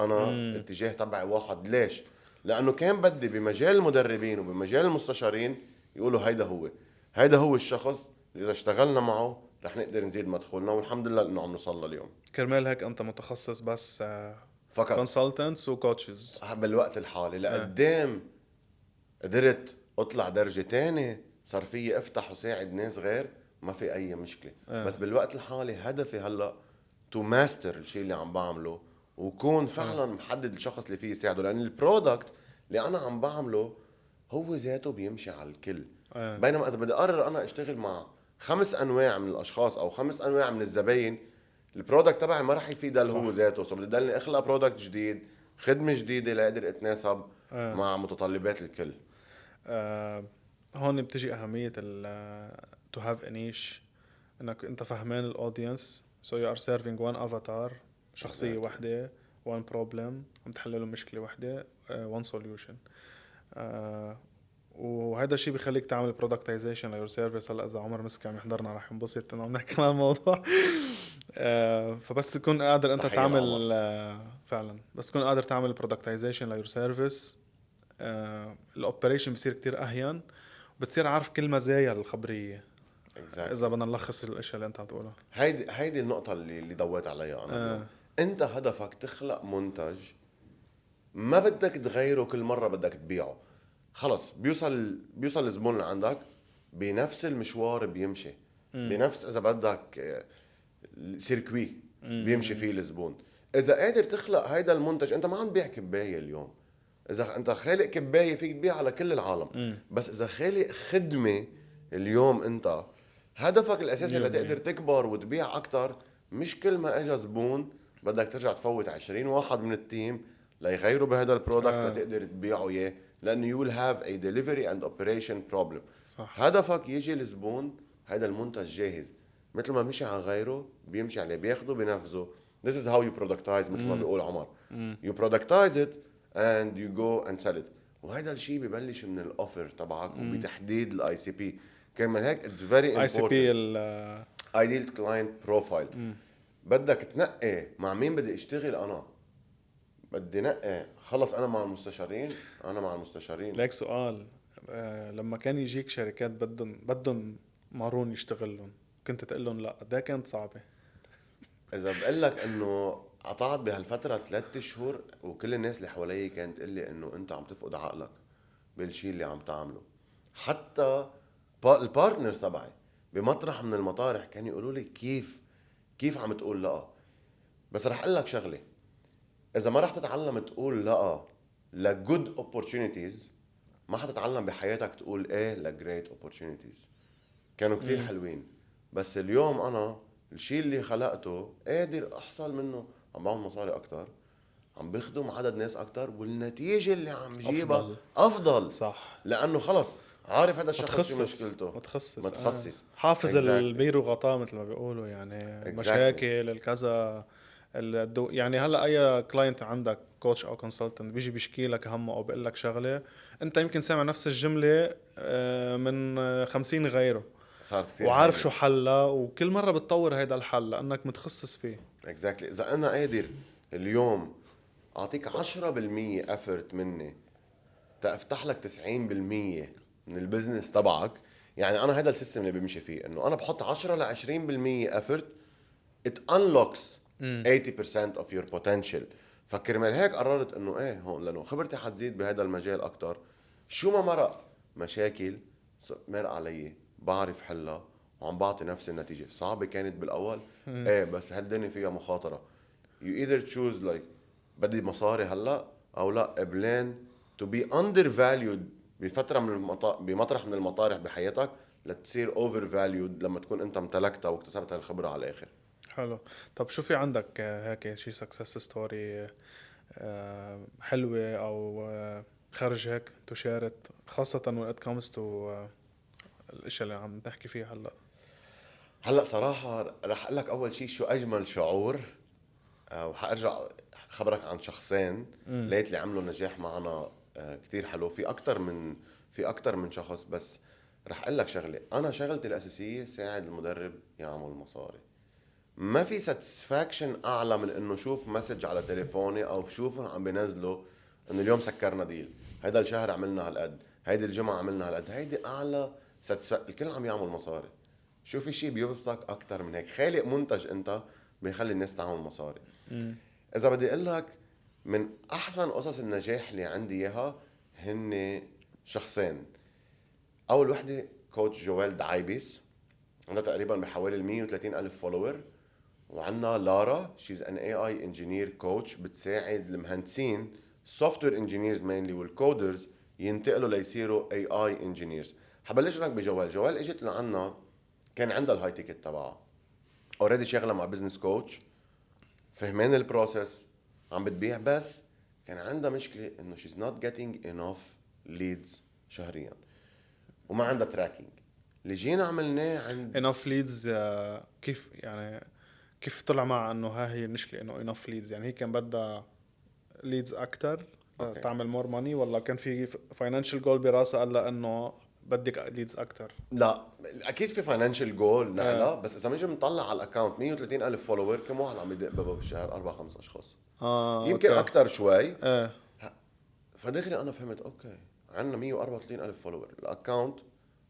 انا اتجاه تبعي واحد. ليش؟ لانه كان بدي بمجال المدربين وبمجال المستشارين يقولوا هيدا هو الشخص اللي اذا اشتغلنا معه رح نقدر نزيد مدخولنا، والحمد لله انه عم نوصل اليوم. كرمال هيك انت متخصص بس فقط consultants و coaches. بالوقت الحالي لقدام قدرت اطلع درجة تانية، صار فيي افتح وساعد ناس غير، ما في اي مشكلة. بس بالوقت الحالي هدفي هلا تو ماستر الشيء اللي عم بعمله، وكون فعلا محدد الشخص اللي فيه يساعده، لان البرودكت اللي انا عم بعمله هو ذاته بيمشي على الكل. بينما اذا بدي اقرر انا اشتغل مع 5 انواع من الاشخاص او 5 انواع من الزباين، البرودكت تبعي ما راح يفيد اللي هو ذاته. سو بدي ضلني اخلق برودكت جديد، خدمة جديدة لاقدر اتناسب مع متطلبات الكل. هون بتجي أهمية to have a niche، انك انت فهمان الاودينس. so you are serving one avatar، شخصية واحدة، one problem، عم تحلله مشكلة واحدة، one solution. وهذا الشيء بيخليك تعمل productization ليور سيرفيس. هلا اذا عمر مسكي عم يحضرنا رح ينبسط انه عم نحكي عن الموضوع. فبس تكون قادر انت تعمل فعلا، بس تكون قادر تعمل productization ليور سيرفيس، الاوبريشن بصير كتير اهين، وبتصير عارف كل مزايا الخبرية. اذا بدنا نلخص الاشياء اللي انت عم تقولها، هيدي النقطة اللي ضويت عليها انا. انت هدفك تخلق منتج ما بدك تغيره كل مرة بدك تبيعه. خلص بيوصل الزبون لعندك بنفس المشوار بيمشي، بنفس اذا بدك سيركوي بيمشي فيه الزبون. اذا قادر تخلق هيدا المنتج، انت ما عم تبيع كباية اليوم. اذا انت خالق كباية فيك تبيع على كل العالم. بس اذا خالق خدمة اليوم، انت هدفك الاساسي لتقدر تكبر وتبيع اكتر. مش كل ما اجى زبون بدك ترجع تفوت 20 واحد من التيم ليغيروا بهذا البرودكت لتقدر تبيعه اياه، لانه you will have a delivery and operation problem. صح. هدفك يجي الزبون هذا المنتج جاهز، مثل ما مشي على غيره بيمشي عليه، بياخده بنفذه. This is how you productize، مثل ما بيقول عمر. You productize it and you go and sell it. وهذا الشيء ببلش من الاوفر تبعك وبتحديد الاي سي بي. كرمال هيك it's very important. ideal client profile. بدك تنقي مع مين بدي اشتغل. انا بدي نقي خلص انا مع المستشارين. ليك سؤال، لما كان يجيك شركات بدهم مارون يشتغلون، كنت تقول لهم لا؟ ده كانت صعبة. اذا بقول لك انه قطعت بهالفترة 3 شهور، وكل الناس اللي حوالي كانت تقول لي انه انت عم تفقد عقلك بالشيء اللي عم تعمله. حتى البارتنر تبعي بمطرح من المطارح كانوا يقولوا لي كيف عم تقول لا. بس رح اقول لك شغله، اذا ما رح تتعلم تقول لا لجود اوبورتونيتيز، ما حتتعلم بحياتك تقول ايه لجريت اوبورتونيتيز. كانوا كتير حلوين، بس اليوم انا الشيء اللي خلقته قادر احصل منه، عم بعمل مصاري اكتر، عم بخدم عدد ناس اكتر، والنتيجه اللي عم جيبها افضل. صح، لانه خلص عارف هذا الشخص شو مشكلته. متخصص. حافظ البير وغطاه مثل ما بيقولوا، يعني مشاكل الكذا يعني هلا اي كلاينت عندك كوتش او كونسلتنت بيجي بيشكي لك همه او بيقول لك شغله، انت يمكن سامع نفس الجمله من 50 غيره، صارت كتير وعارف شو حلها، وكل مره بتطور هيدا الحل لانك متخصص فيه. اكزاكتلي. اذا انا قادر اليوم اعطيك 10% افورت مني تفتح لك 90% من البزنس تبعك، يعني انا هذا السيستم اللي بمشي فيه، انه انا بحط 10 ل 20% effort it unlocks 80% of your potential. فكرمال هيك قررت انه ايه هون، لانه خبرتي حتزيد بهذا المجال اكتر. شو ما مرق مشاكل مرق علي بعرف حلها، وعم بعطي نفس النتيجة. صعبة كانت بالاول ايه، بس هالدنيا فيها مخاطرة. you either choose like بدي مصاري هلا او لا، قبلين to be undervalued بفترة بمطرح من المطارح بحياتك لتصير overvalued لما تكون انت امتلكتها واكتسبت الخبرة على الاخر. حلو. طب شو في عندك هيك شي success story حلوة او خارج هيك تشارت، خاصة when it comes to الاشياء اللي عم نحكي فيها هلا صراحة رح اقول لك اول شيء شو اجمل شعور، وحارجع خبرك عن شخصين لقيت اللي عملوا نجاح معنا كتير حلو. في اكتر من شخص، بس رح اقول لك شغله. انا شغلتي الاساسيه ساعد المدرب يعمل مصاري. ما في ساتسفاكشن اعلى من انه شوف مسج على تليفوني او شوفهم عم بينزلوا انه اليوم سكرنا ديل، هيدا الشهر عملنا هالقد، هيدي الجمعه عملنا هالقد. هيدي اعلى الكل عم يعمل مصاري. شو في شيء بيبسطك اكثر من هيك؟ خالق منتج انت بيخلي الناس تعمل مصاري. اذا بدي اقول لك من احسن قصص النجاح اللي عندي اياها هن شخصين. اول وحده كوتش جوال دعايبيس، عندها تقريبا بحوالي 130 الف فولوور. وعندنا لارا، شيز ان اي اي انجينير كوتش، بتساعد المهندسين سوفت وير انجينيرز مينلي والكودرز ينتقلوا ليصيروا اي اي انجينيرز. حبلش لك بجوال. جوال اجت لعنا كان عندها الهاي تيكت تبعها، اوريدي شغله مع بزنس كوتش، فهمان البروسيس، عم بتبيع، بس كان عندها مشكله انه شيز نوت جيتينج انف ليدز شهريا وما عندها تراكينج. اللي جينا عملناه عند enough leads. كيف يعني كيف طلع مع انه ها هي المشكله انه enough leads؟ يعني هي كان بدها leads اكتر اوكي تعمل more money، ولا كان في financial goal براسها قال لها انه بدك leads اكتر؟ لا اكيد في فاينانشال جول آه. نعلى، بس اذا بنجي بنطلع على الاكونت 130 الف فولوور، كم واحد عم يدق بابا بالشهر؟ 4 5 اشخاص، يمكن اوكي. اكثر شوي. ايه. فدغري انا فهمت اوكي عندنا 134 الف فولوور، الاكونت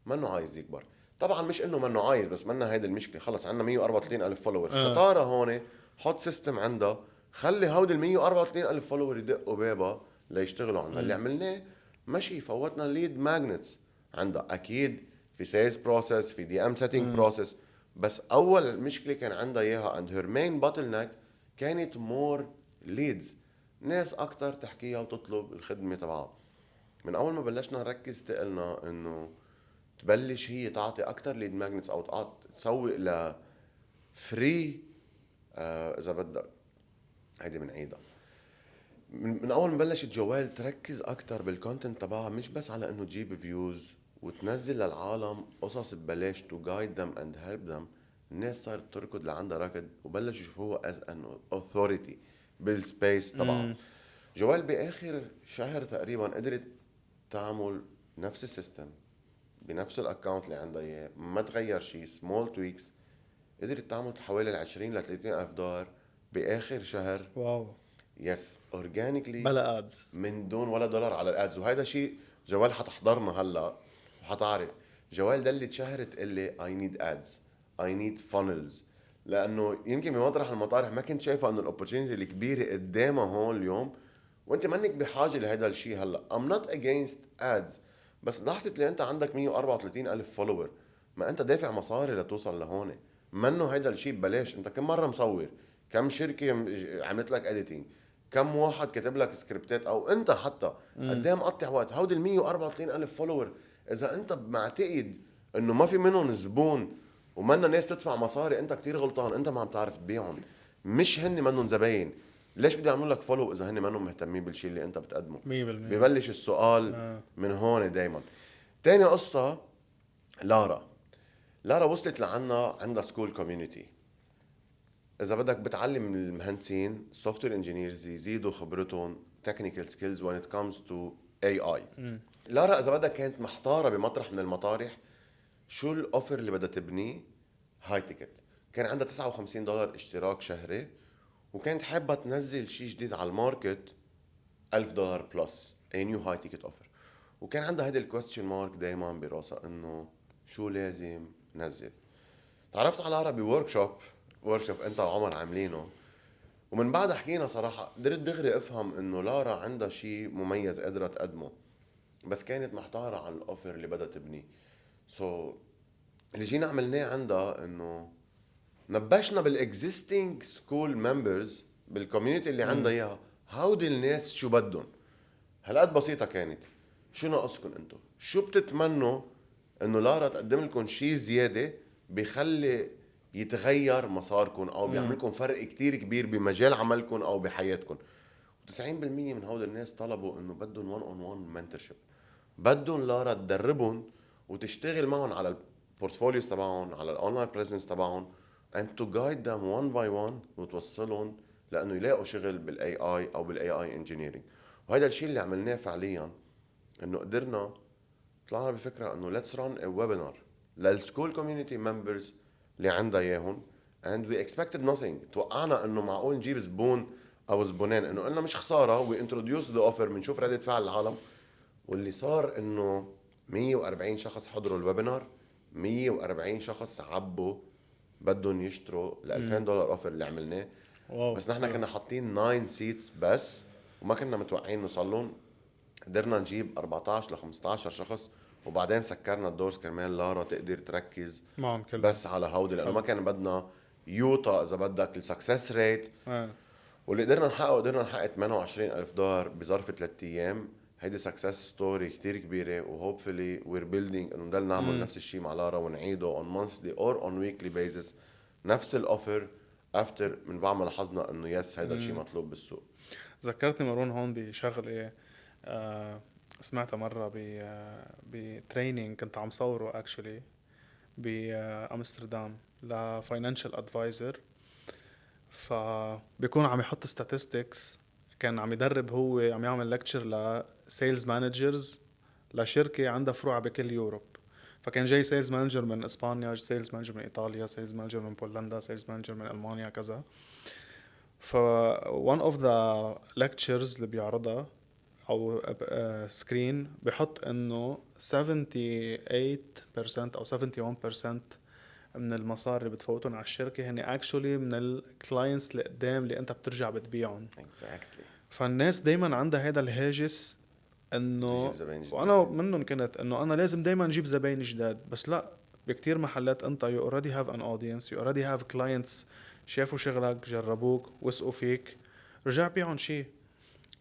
منه عايز يكبر. طبعا مش انه منه عايز، بس منا هيدي المشكله، خلص عندنا 134 الف فولوور. الشطاره هون حط سيستم عندها خلي هودي ال 134 الف فولوور يدقوا بابا ليشتغلوا عندنا. اللي عملناه ماشي، فوتنا ليد ماجنتس عندها. اكيد في سيلز بروسيس، في دي ام سيتنج بروسيس، بس اول مشكله كان عندها اياها عند هير مين باتل نك كانت مور ليدز، ناس اكتر تحكيها وتطلب الخدمه تبعها. من اول ما بلشنا نركز تقلنا انه تبلش هي تعطي اكتر ليد ماجنتس او تسوق ل فري. اذا بدك هيدي من عيدها. من اول ما بلشت جوال تركز اكتر بالكونتنت تبعها، مش بس على انه تجيب فيوز وتنزل للعالم قصص ببلاش تو جايد ذم اند هيلب ذم، الناس صارت تركض لعندها ركض وبلشوا يشوفوها از ان اوثوريتي بالسبيس تبعها. جوال باخر شهر تقريبا قدرت تعمل نفس السيستم بنفس الاكونت اللي عندها اياه، ما تغير شيء، سمول تويكس، قدرت تعمل حوالي 20 ل 30 الف دولار باخر شهر. واو. يس اورجانيكلي، بلا ادز. من دون ولا دولار على الادز. وهذا شيء جوال حتحضرنا هلا وحتعرف. جوال ده اللي تشهرت تقول لي اي نيد ادز، اي نيد فانلز، لانه يمكن بمطرح المطارح ما كنت شايفه انه الاوبورتونيتي الكبيره قدامها هون اليوم، وانت منك بحاجه لهذا الشيء. هلا ام نوت اجينست ادز، بس لحظه اللي انت عندك 134 الف فولوور، ما انت دافع مصاري لتوصل لهون، منه هيدا الشيء ببلاش. انت كم مره مصور، كم شركه عملت لك اديتنج، كم واحد كتب لك سكريبتات، او انت حتى قد ايه مقطع وقت. هودي ال 134 الف فولوور اذا انت معتقد انه ما في منهم زبون ومنا ناس تدفع مصاري، انت كتير غلطان. انت ما عم تعرف تبيعهم، مش هن منهم زباين. ليش بدي اعمل لك فولو اذا هن منهم مهتمين بالشيء اللي انت بتقدمه؟ 100%. ببلش السؤال من هون دايما. تاني قصة لارا. لارا وصلت لعنا، عندها سكول كوميونيتي، اذا بدك بتعلم المهندسين سوفت وير انجينيرز يزيدوا خبرتهم تكنيكال سكيلز وين ات كمز تو اي اي. لارا اذا بدك كانت محتاره بمطرح من المطارح شو الاوفر اللي بدها تبنيه. هاي تيكت كان عندها 59 دولار اشتراك شهري، وكانت حابه تنزل شيء جديد على الماركت، 1000 دولار بلس اي نيو هاي تيكت اوفر. وكان عندها هيدي الكويستشن مارك دائما براسها انه شو لازم نزل. تعرفت على لارا بورك شوب انت وعمر عاملينه، ومن بعد حكينا صراحه قدرت دغري افهم انه لارا عندها شيء مميز قادره تقدمه، بس كانت محتاره عن الاوفر اللي بدها تبنيه. اللي جينا عملناه عندها انه نبشنا بالاكزيستنج سكول ممبرز بالكوميونتي اللي عندها اياها، هودي الناس شو بدهم. هالقد بسيطه كانت، شو ناقصكم انتم، شو بتتمنوا انه لارا تقدم لكم شيء زياده بيخلي يتغير مساركم او بيعملكم فرق كتير كبير بمجال عملكم او بحياتكم. 90% من هول الناس طلبوا انه بدهم 1 on 1 منتورشيب، بدهم لارا تدربهم وتشتغل معهم على البورتفوليوز تبعهم، على الاونلاين بريزنس تبعهم، and to guide them one by one وتوصلهم لانه يلاقوا شغل بالاي اي او بالاي اي انجينيرنج. وهذا الشيء اللي عملناه فعليا، انه قدرنا طلعنا بفكره انه let's run a webinar للسكول كوميونتي ممبرز اللي عندها اياهم، and we expected nothing. توقعنا انه معقول نجيب زبون او زبونين، انه قلنا مش خساره. we introduce the offer، بنشوف ردة فعل العالم. واللي صار انه 140 شخص حضروا الويبينار، 140 شخص عبوا بدهم يشتروا ال $2000 اوفر اللي عملناه. واو بس نحن حلو. كنا حاطين 9 سيتس بس، وما كنا متوقعين نوصل لهم. قدرنا نجيب 14 ل 15 شخص، وبعدين سكرنا الدورز كرمال لارا تقدر تركز معهم كلهم. بس على هودي، لانه ما كان بدنا يوطى اذا بدك السكسس ريت. واللي قدرنا نحقق $28,000 بظرف 3 ايام. هيدي سكسس ستوري كتير كبيره، وهوبفلي وير بيلدينج انه نضل نعمل نفس الشيء مع لارا ونعيده اون مونثلي اور اون ويكلي بيزس، نفس الاوفر افتر من بعد ما لاحظنا انه يس هيدا الشيء مطلوب بالسوق. ذكرتني مارون هون بشغله سمعتها مرة بتريننج كنت عم صوره اكشولي بأمستردام لفاينانشال ادفايزر. فبيكون عم يحط statistics، كان عم يدرب، هو عم يعمل لكتشر لسيلز مانجرز لشركة عندها فروع بكل يوروب. فكان جاي سيلز مانجر من اسبانيا، سيلز مانجر من ايطاليا، سيلز مانجر من بولندا، سيلز مانجر من المانيا كذا. ف one of the lectures اللي بيعرضها او سكرين بيحط انه 78% او 71% من المصاري اللي بتفوتون على الشركة هن actually من الكلاينتس اللي قدام اللي انت بترجع بتبيعهم. exactly. فالناس دايما عندها هذا الهاجس انه، تجيب زباين جديد. وانا منهم كنت انه انا لازم دايما نجيب زباين جداد. بس لا، بكتير محلات انت you already have an audience, you already have clients شافوا شغلك، جربوك، وثقوا فيك، رجع بيعهم شيء.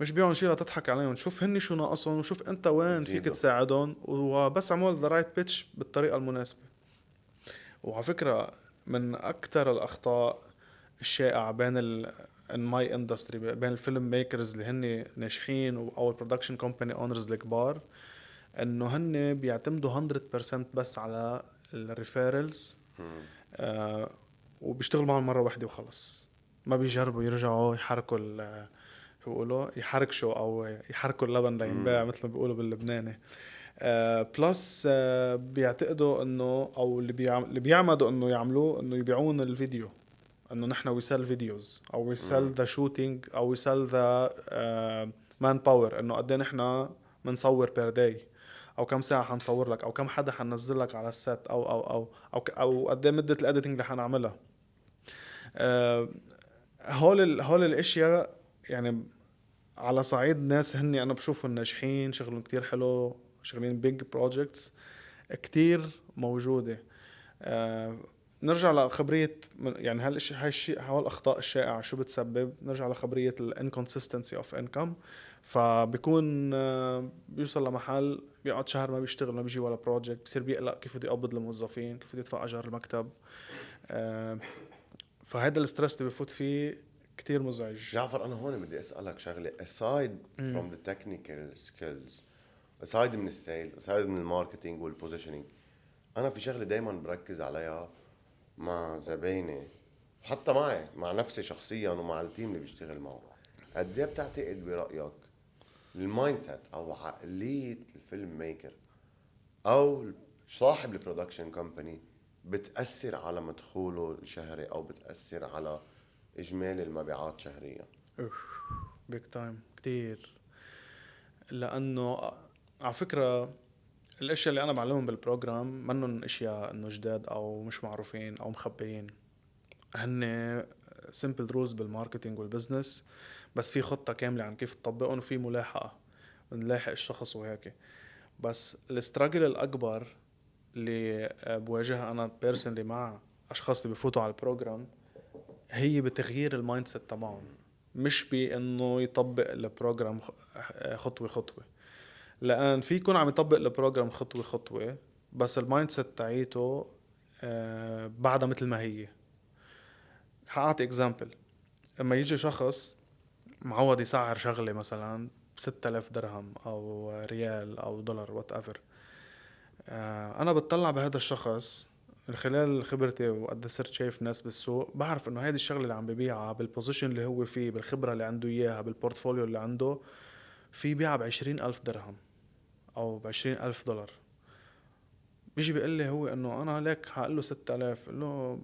مش بيعهم شيء لتضحك عليهم، شوف هني شو ناقصهم وشوف انت وين فيك زيدو. تساعدهم، وبس عمول the right pitch بالطريقة المناسبة. وعلى فكرة من أكتر الأخطاء الشائعة بين in my industry بين الفيلم ميكرز اللي هن ناجحين أو البرودكشن كومباني اونرز الكبار، إنه هن بيعتمدوا 100% بس على الريفيرلز. وبيشتغلوا معهم مرة واحدة وخلص، ما بيجربوا يرجعوا يحركوا شو بيقولوا، يحركشوا أو يحركوا اللبن لينباع مثل ما بيقولوا باللبناني. بلس بيعتقدوا انه، او اللي بيعمدوا انه يعملوه انه يبيعون الفيديو، انه نحن we sell videos او we sell the shooting او we sell the man power، انه قد ايه نحن بنصور per day، او كم ساعه حنصور لك، او كم حدا حننزل لك على السيت، او قد ايه مده الاديتنج اللي حنعملها. هول الاشياء يعني على صعيد ناس هني انا بشوفهم ناجحين، شغلهم كتير حلو، شغالين big projects كتير موجودة. نرجع لخبرية يعني هاي الشيء، هاي الأخطاء الشائعة شو بتسبب. نرجع لخبرية inconsistency of income. فبيكون بيوصل لمحل بيقعد شهر ما بيشتغل، ما بيجي ولا بروجكت، بصير بيقلق كيف بده يقبض الموظفين، كيف بده يدفع أجار المكتب. فهذا الستريس اللي بفوت فيه كتير مزعج. جعفر أنا هون بدي أسألك شغلة aside from the technical skills، aside من السيلز، aside من الماركتينج والبوزيشنينج، أنا في شغلة دايما بركز عليها مع زبايني، حتى معي مع نفسي شخصيا ومع التيم اللي بيشتغل معه. قد ايه بتعتقد برأيك المايند سيت او عقلية الفيلم ميكر او صاحب البرودكشن كومباني بتأثر على مدخوله الشهري او بتأثر على اجمالي المبيعات شهريا؟ بيك تايم كتير. لأنه على فكرة الاشياء اللي انا بعلمهم بالبروجرام منن اشياء انه جداد او مش معروفين او مخبيين، هن simple rules بالماركتينج والبزنس، بس في خطة كاملة عن كيف تطبقهم وفي ملاحقة نلاحق الشخص وهيك. بس الاستراجل الاكبر اللي بواجهها انا بيرسونلي مع اشخاص اللي بفوتوا على البروجرام هي بتغيير المايند سيت تبعهم، مش بانه يطبق البروجرام خطوة خطوة. لأن في يكون عم يطبق البروجرام خطوة خطوة بس المايند سيت تاعيته بعدها مثل ما هي. حاعطي اكزامبل، لما يجي شخص معود يسعر شغلة مثلا ب$6,000 أو ريال أو دولار whatever، أنا بتطلع بهذا الشخص من خلال خبرتي وقد صرت شايف ناس بالسوق، بعرف إنه هذه الشغلة اللي عم ببيعها بالبوزيشن اللي هو فيه، بالخبرة اللي عنده إياها، بالبورتفوليو اللي عنده، في بيعها ب$20,000 أو ب$20,000. بيجي بيقول لي هو انه انا ليك هقول له 6000، قال له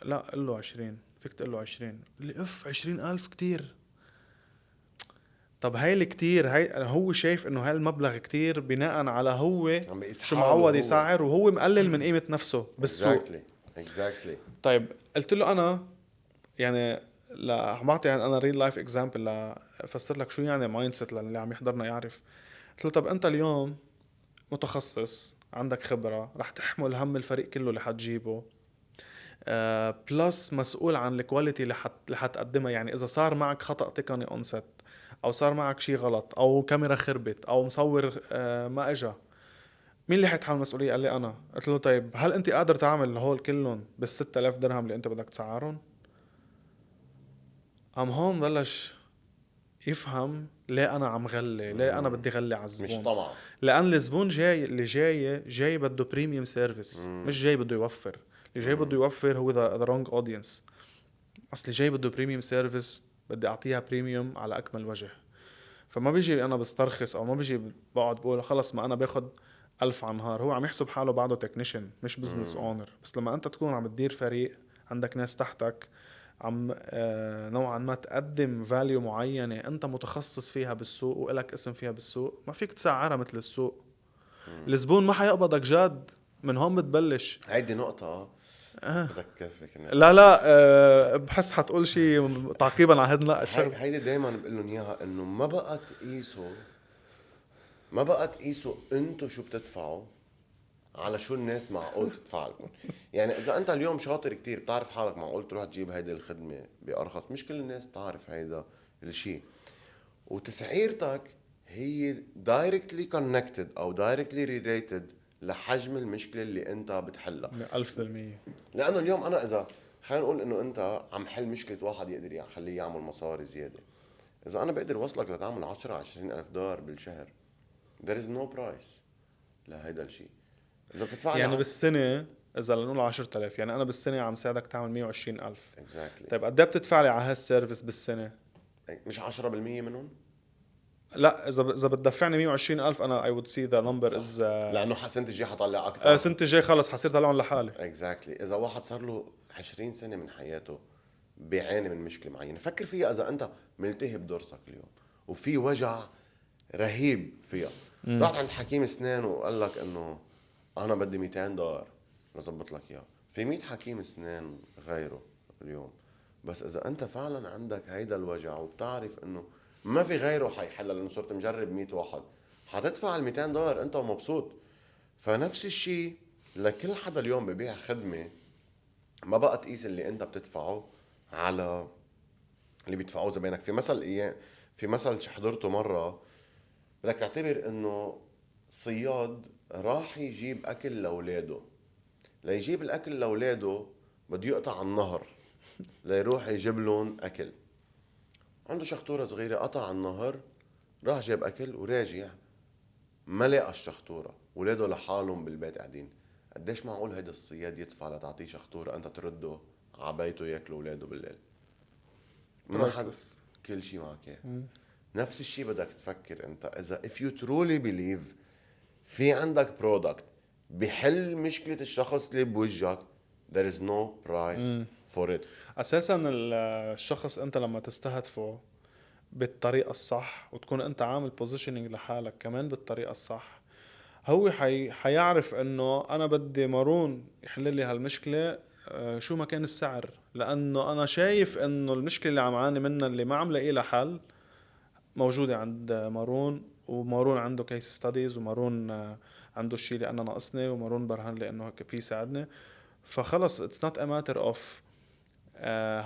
لا قل له 20، فيك تقول له 20 اللي 20,000 كتير. طب هاي الكتير، هاي هو شايف انه هاي المبلغ كتير بناء على هو عم بيقيس شو حاله معود هو. يسعر، وهو مقلل من قيمة نفسه بالسوق. اكزاكتلي. طيب قلت له انا يعني لا عم بعطي يعني انا ريل لايف اكزامبل لافسر لك شو يعني مايند سيت للي عم يحضرنا يعرف. قلت له طب انت اليوم متخصص، عندك خبرة، رح تحمل هم الفريق كله اللي حتجيبه، بلس مسؤول عن الكواليتي اللي حتقدمها. يعني اذا صار معك خطأ تقني اون سيت، او صار معك شيء غلط، او كاميرا خربت، او مصور ما اجا، مين اللي حيتحمل المسؤولية؟ قال لي انا. قلت له طيب هل انت قادر تعمل هول كلهم بال6000 درهم اللي انت بدك تسعرهم؟ قام هون بلش يفهم ليه انا عم غلي، ليه انا بدي غلي على مش الزبون. طمع. لان الزبون جاي، اللي جاي بده بريميوم سيرفيس، مش جاي بده يوفر. اللي جاي بده يوفر هو ذا رونج اودينس. اصلي جاي بده بريميوم سيرفيس، بدي اعطيها بريميوم على اكمل وجه. فما بيجي انا بسترخص، او ما بيجي بقعد بقول خلص ما انا باخد 1000 على النهار. هو عم يحسب حاله بعده تكنيشن مش بزنس اونر. بس لما انت تكون عم تدير فريق، عندك ناس تحتك، عم نوعا ما تقدم فاليو معينة انت متخصص فيها بالسوق وإلك اسم فيها بالسوق، ما فيك تسعرها مثل السوق. الزبون ما حيقبضك جاد. من هون بتبلش. هيدي نقطة بدك كيفك لا نقاش. لا بحس حتقول شيء تعقيبا على هذا الشغل. هيدي دايما بقول لهم اياها، انه ما بقى تقيسوا انتو شو بتدفعوا على شو الناس معقول تدفع لكم. يعني اذا انت اليوم شاطر كتير، بتعرف حالك معقول تروح تجيب هيدي الخدمة بأرخص، مش كل الناس بتعرف هيدا الشيء. وتسعيرتك هي directly connected او directly related لحجم المشكلة اللي انت بتحلها. 1000%. لانه اليوم انا اذا خلينا نقول انه انت عم حل مشكلة واحد يقدر يخليه يعمل مصاري زيادة، اذا انا بقدر وصلك لتعمل 10-20 الف دولار بالشهر، there is no price لهيدا الشيء. اذا بتدفع يعني لي بالسنة إذا لنقول 10,000، يعني أنا بالسنة عم ساعدك تعمل 120,000. exactly. طيب قد ايه بتدفع لي على هالسيرفيس بالسنة؟ مش 10% منهم. لا إذا بتدفعني 120,000 أنا I would see the number صح. is لانه سنة الجاي حطلع اكثر. سنة الجاي خلص حصير طلعهم لحالي. exactly. اذا واحد صار له 20 سنة من حياته بيعاني من مشكلة معينة، فكر فيها. اذا انت ملتهب ضرسك اليوم وفي وجع رهيب فيها، رحت عند حكيم اسنان وقال لك انه انا بدي 200 دولار نظبط لك اياه، في 100 حكيم اسنان غيره اليوم. بس اذا انت فعلا عندك هيدا الوجع وبتعرف انه ما في غيره حيحلها، لانه صرت مجرب 100 واحد، حتدفع ال 200 دولار انت ومبسوط. فنفس الشيء لكل حدا اليوم ببيع خدمة، ما بقى تقيس اللي انت بتدفعه على اللي بيدفعوه زباينك. في مثل حضرته مرة، بدك تعتبر انه صياد راح يجيب اكل لاولاده، ليجيب الاكل لاولاده بده يقطع النهر ليروح يجيب لهم اكل. عنده شخطورة صغيرة، قطع النهر، راح جاب اكل وراجع ما لقى الشخطورة، ولاده لحالهم بالبيت قاعدين. قديش معقول هيدا الصياد يدفع لتعطيه شخطورة انت ترده عبيته ياكلوا ولاده بالليل؟ ما حد، كل شيء معك اياه. نفس الشيء بدك تفكر انت، اذا if you truly believe في عندك برودكت بحل مشكلة الشخص اللي بوجهك، there is no price for it. أساسا الشخص أنت لما تستهدفه بالطريقة الصح، وتكون أنت عامل بوزيشنينج لحالك كمان بالطريقة الصح، هو حيعرف انه انا بدي مارون يحل لي هالمشكله شو ما كان السعر. لانه انا شايف انه المشكله اللي عم عاني منها اللي ما عم لاقي لها حل موجوده عند مارون، ومارون عنده كيس ستاديز، ومارون عنده الشيء اللي انا ناقصني، ومارون برهن لي انه في يساعدني. فخلص it's not a matter of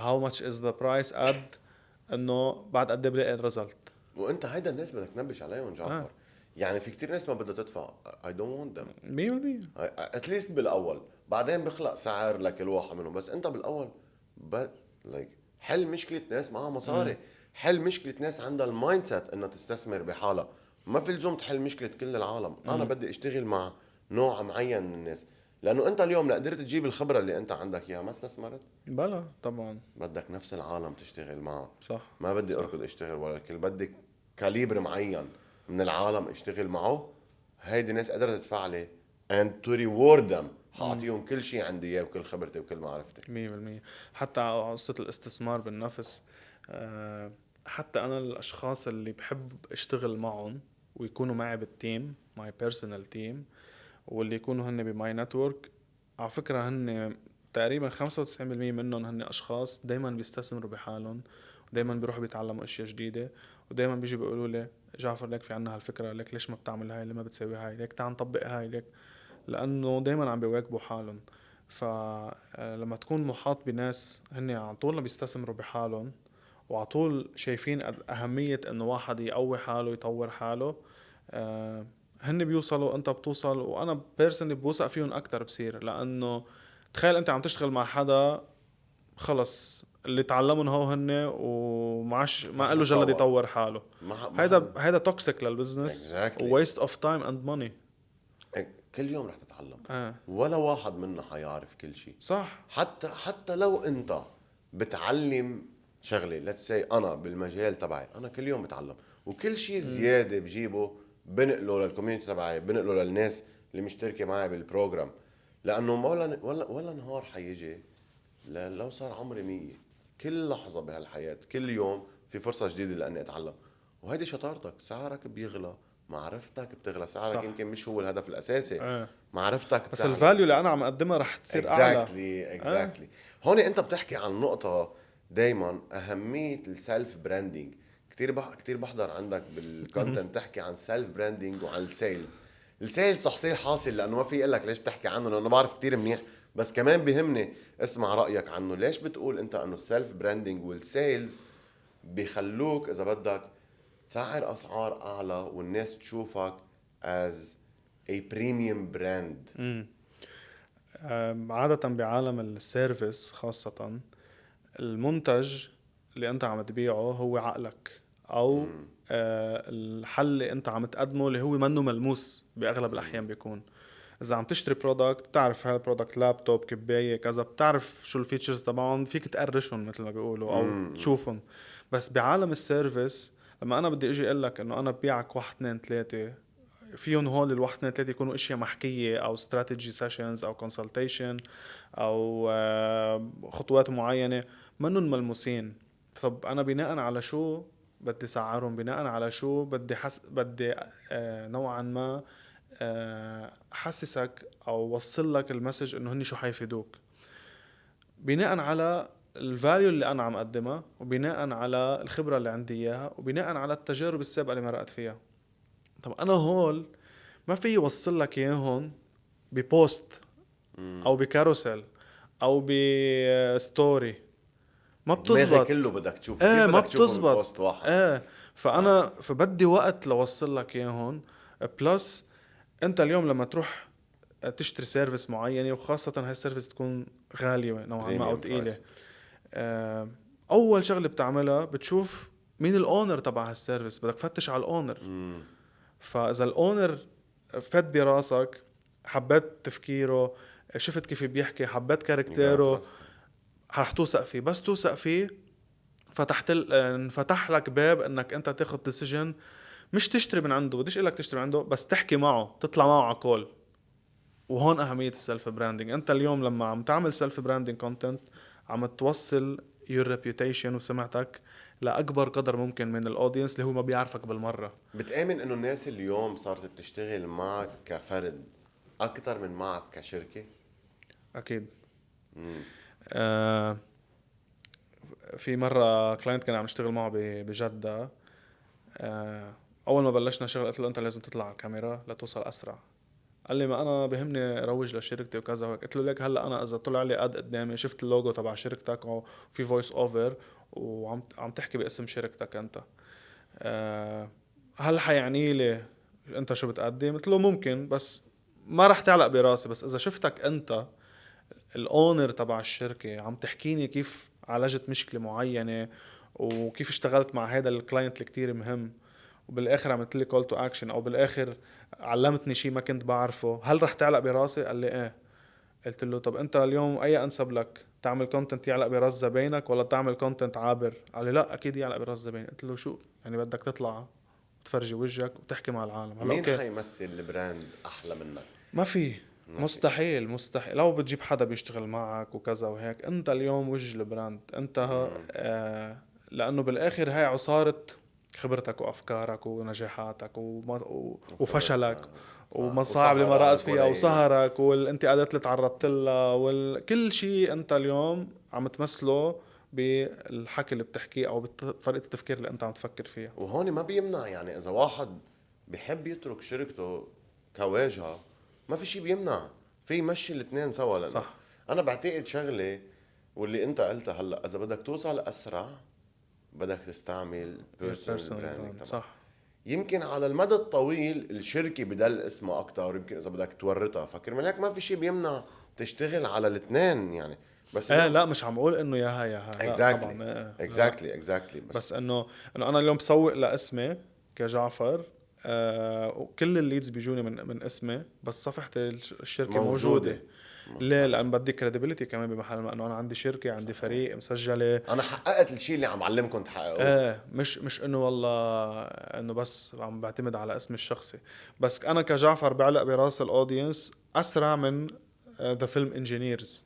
how much is the price at انه بعد قد ايه بلاقي الريزلت. وانت هيدا الناس بدك تنبش عليهم جعفر. يعني في كتير ناس ما بدها تدفع. I don't want them 100%. at least بالاول، بعدين بخلق سعر لكل واحد منهم. بس انت بالاول like حل مشكلة ناس معها مصاري، حل مشكلة ناس عندها المايند سيت انها تستثمر بحالها. ما في لزوم تحل مشكلة كل العالم. انا بدي اشتغل مع نوع معين من الناس، لانه انت اليوم لا قدرت تجيب الخبرة اللي انت عندك اياها ما استثمرت. بلا طبعا بدك نفس العالم تشتغل معه. صح. ما بدي اركض اشتغل ولا الكل، بدي كاليبر معين من العالم اشتغل معه. هيدي ناس قدرت تدفع لي and to reward them حاعطيهم كل شيء عندي اياه وكل خبرتي وكل معرفتي. 100%. حتى على قصة الاستثمار بالنفس، حتى أنا الأشخاص اللي بحب اشتغل معهم ويكونوا معي بالتيم، ماي بيرسونال تيم، واللي يكونوا هن بماي نتورك، على فكرة هن تقريبا 95% منهم هن أشخاص دايما بيستثمروا بحالهم، ودايما بيروحوا بيتعلموا أشياء جديدة، ودايما بيجي بيقولوا لي جعفر ليك في عنا هالفكرة، ليك ليش ما بتعمل هاي، ليه ما بتسوي هاي، ليك تعال نطبق هاي، ليك، لأنه دايما عم بيواكبوا حالهم. فلما تكون محاط بناس هن على طول بيستثمروا بحالهم، وعلى طول شايفين أهمية إنه واحد يقوي حاله يطور حاله، هن بيوصلوا، أنت بتوصل، وأنا بيرسونلي بوثق فيهم أكتر بصير. لأنه تخيل أنت عم تشتغل مع حدا خلص اللي تعلمون هو هن ومعش ما ما قال له جلد حتطور. يطور حاله. ما هيدا توكسيك للبزنس exactly. وويست اوف تايم اند ماني. كل يوم رح تتعلم، اه ولا واحد منا حيعرف كل شيء. صح. حتى لو انت بتعلم شغله، let's say انا بالمجال تبعي انا كل يوم بتعلم، وكل شيء زياده بجيبه بنقله للكوميونتي تبعي، بنقله للناس اللي مشتركه معي بالبروجرام. لانه ولا نهار حيجي لو صار عمري 100. كل لحظه بهالحياه، كل يوم في فرصه جديده لاني اتعلم، وهيدي شطارتك. سعرك بيغلى، معرفتك بتغلى. سعرك صح. يمكن مش هو الهدف الاساسي، اه معرفتك بس بتعلى. الفاليو اللي انا عم اقدمها رح تصير اعلى. exactly. هون انت بتحكي عن نقطة دايما، أهمية السيلف براندينج. كتير بحضر عندك بالكونتنت تحكي عن سيلف براندينج وعن السيلز تحصيل حاصل، لأنه ما في لك ليش بتحكي عنه، لأنه بعرف كتير منيح، بس كمان بيهمني اسمع رأيك عنه. ليش بتقول انت انه السيلف براندينج والسيلز بيخلوك اذا بدك تسعر اسعار اعلى والناس تشوفك as a premium brand؟ عادة بعالم السيرفيس خاصة، المنتج اللي انت عم تبيعه هو عقلك، او الحل اللي انت عم تقدمه اللي هو منه ملموس باغلب الاحيان بيكون. اذا عم تشتري برودكت، بتعرف هذا البرودكت لابتوب، كباية، كذا، بتعرف شو الفيتشرز تبعهم، فيك تقرشهم مثل ما بيقولوا او تشوفهم. بس بعالم السيرفيس لما انا بدي اجي اقول لك انه انا ببيعك 1 2 3، فيهم هول الواحد 2 3 يكونوا اشياء محكية او استراتيجي سيشنز او كونسلتيشن او خطوات معينة منهم ملموسين. طب انا بناء على شو بدي سعرهم؟ بناء على شو بدي نوعا ما احسسك او وصل لك المسج انه هني شو حيفيدوك؟ بناء على الفاليو اللي انا عم اقدمها، وبناء على الخبرة اللي عندي اياها، وبناء على التجارب السابقة اللي مرقت فيها. طب انا هول ما في وصل لك اياهم ببوست او بكاروسل او بستوري، ما دماغي بتزبط. كله بدك تشوفه، كيف ما بدك تشوفه من بتزبط. بوست واحد؟ فانا فبدي وقت لوصل لك اياهم. بلس انت اليوم لما تروح تشتري سيرفيس معينة، وخاصة هاي السيرفيس تكون غالية نوعا ما او بريميوم تقيلة، برايس. اول شغلة بتعملها بتشوف مين الاونر تبع هالسيرفيس، بدك تفتش على الاونر. فاذا الاونر فات براسك، حبيت تفكيره، شفت كيف بيحكي، حبيت كاركتيره، رح توثق فيه. بس توثق فيه انفتح لك باب انك انت تاخد ديسيجن، مش تشتري من عنده، بديش لك تشتري من عنده، بس تحكي معه، تطلع معه على كول. وهون اهميه السيلف براندنج. انت اليوم لما عم تعمل سيلف براندنج كونتنت، عم توصل يور ريبيوتيشن وسمعتك لاكبر قدر ممكن من الاودينس اللي هو ما بيعرفك بالمره. بتآمن انه الناس اليوم صارت بتشتغل معك كفرد اكثر من معك كشركة؟ اكيد. في مره كلاينت كان عم يشتغل معه بجده، اول ما بلشنا شغل قلت له انت لازم تطلع على الكاميرا لتوصل اسرع. قال لي ما انا بهمني اروج لشركتي وكذا وهيك. قلت له ليك هلا انا اذا طلع لي اد قدامي، شفت اللوجو تبع شركتك وفي فويس اوفر وعم تحكي باسم شركتك انت، هل حيعني لي انت شو بتقدم؟ قلت له ممكن، بس ما رح تعلق براسي. بس اذا شفتك انت الاونر تبع الشركة عم تحكيني كيف عالجت مشكلة معينة، وكيف اشتغلت مع هذا الكلاينت اللي كتير مهم، وبالاخر عملت لي كول تو اكشن، او بالاخر علمتني شيء ما كنت بعرفه، هل رح تعلق براسي؟ قال لي ايه. قلت له طب انت اليوم اي انسب لك، تعمل كونتنت يعلق براس زباينك ولا تعمل كونتنت عابر؟ قال لي لا اكيد يعلق براس زباين. قلت له شو يعني بدك تطلع وتفرجي وجهك وتحكي مع العالم؟ هلا مين اوكي، حيمثل البراند احلى منك؟ ما في مستحيل لو بتجيب حدا بيشتغل معك وكذا وهيك، انت اليوم وجه البراند انت. لانه بالاخر هاي عصارة خبرتك وافكارك ونجاحاتك وفشلك صح، ومصاعب اللي مرقت وسهرك فيها وليالي. وسهرك والانتقادات اللي تعرضت لها وكل شيء انت اليوم عم تمثله بالحكي اللي بتحكيه او بطريقة التفكير اللي انت عم تفكر فيها. وهون ما بيمنع، يعني اذا واحد بيحب يترك شركته كواجهه، ما في شيء بيمنع، في يمشي الاثنين سوا. لانه صح. انا بعتقد شغله واللي انت قلتها هلا، اذا بدك توصل اسرع بدك تستعمل بيرسونال البيرسونال براندنج براند تبعك. صح. يمكن على المدى الطويل الشركه بدل اسمها اكتر، يمكن اذا بدك تورطها، فكرمال هيك ما في شيء بيمنع تشتغل على الاثنين يعني. بس ايه اليوم لا مش عم اقول انه يا ها لا اكزاكتلي طبعا لا. اكزاكتلي بس انه انا اليوم بسوق لاسمي كجعفر. وكل الليدز بيجوني من اسمي، بس صفحة الشركة موجودة. ليه؟ صحيح. لأن بدي credibility كمان بمحل ما، انه انا عندي شركة، عندي صحيح. فريق مسجلة. انا حققت الشيء اللي عم علمكم تحققوه. ايه مش انه والله انه بس عم بعتمد على اسمي الشخصي. بس انا كجعفر بعلق براس الاودينس اسرع من ذا فيلم انجينيرز.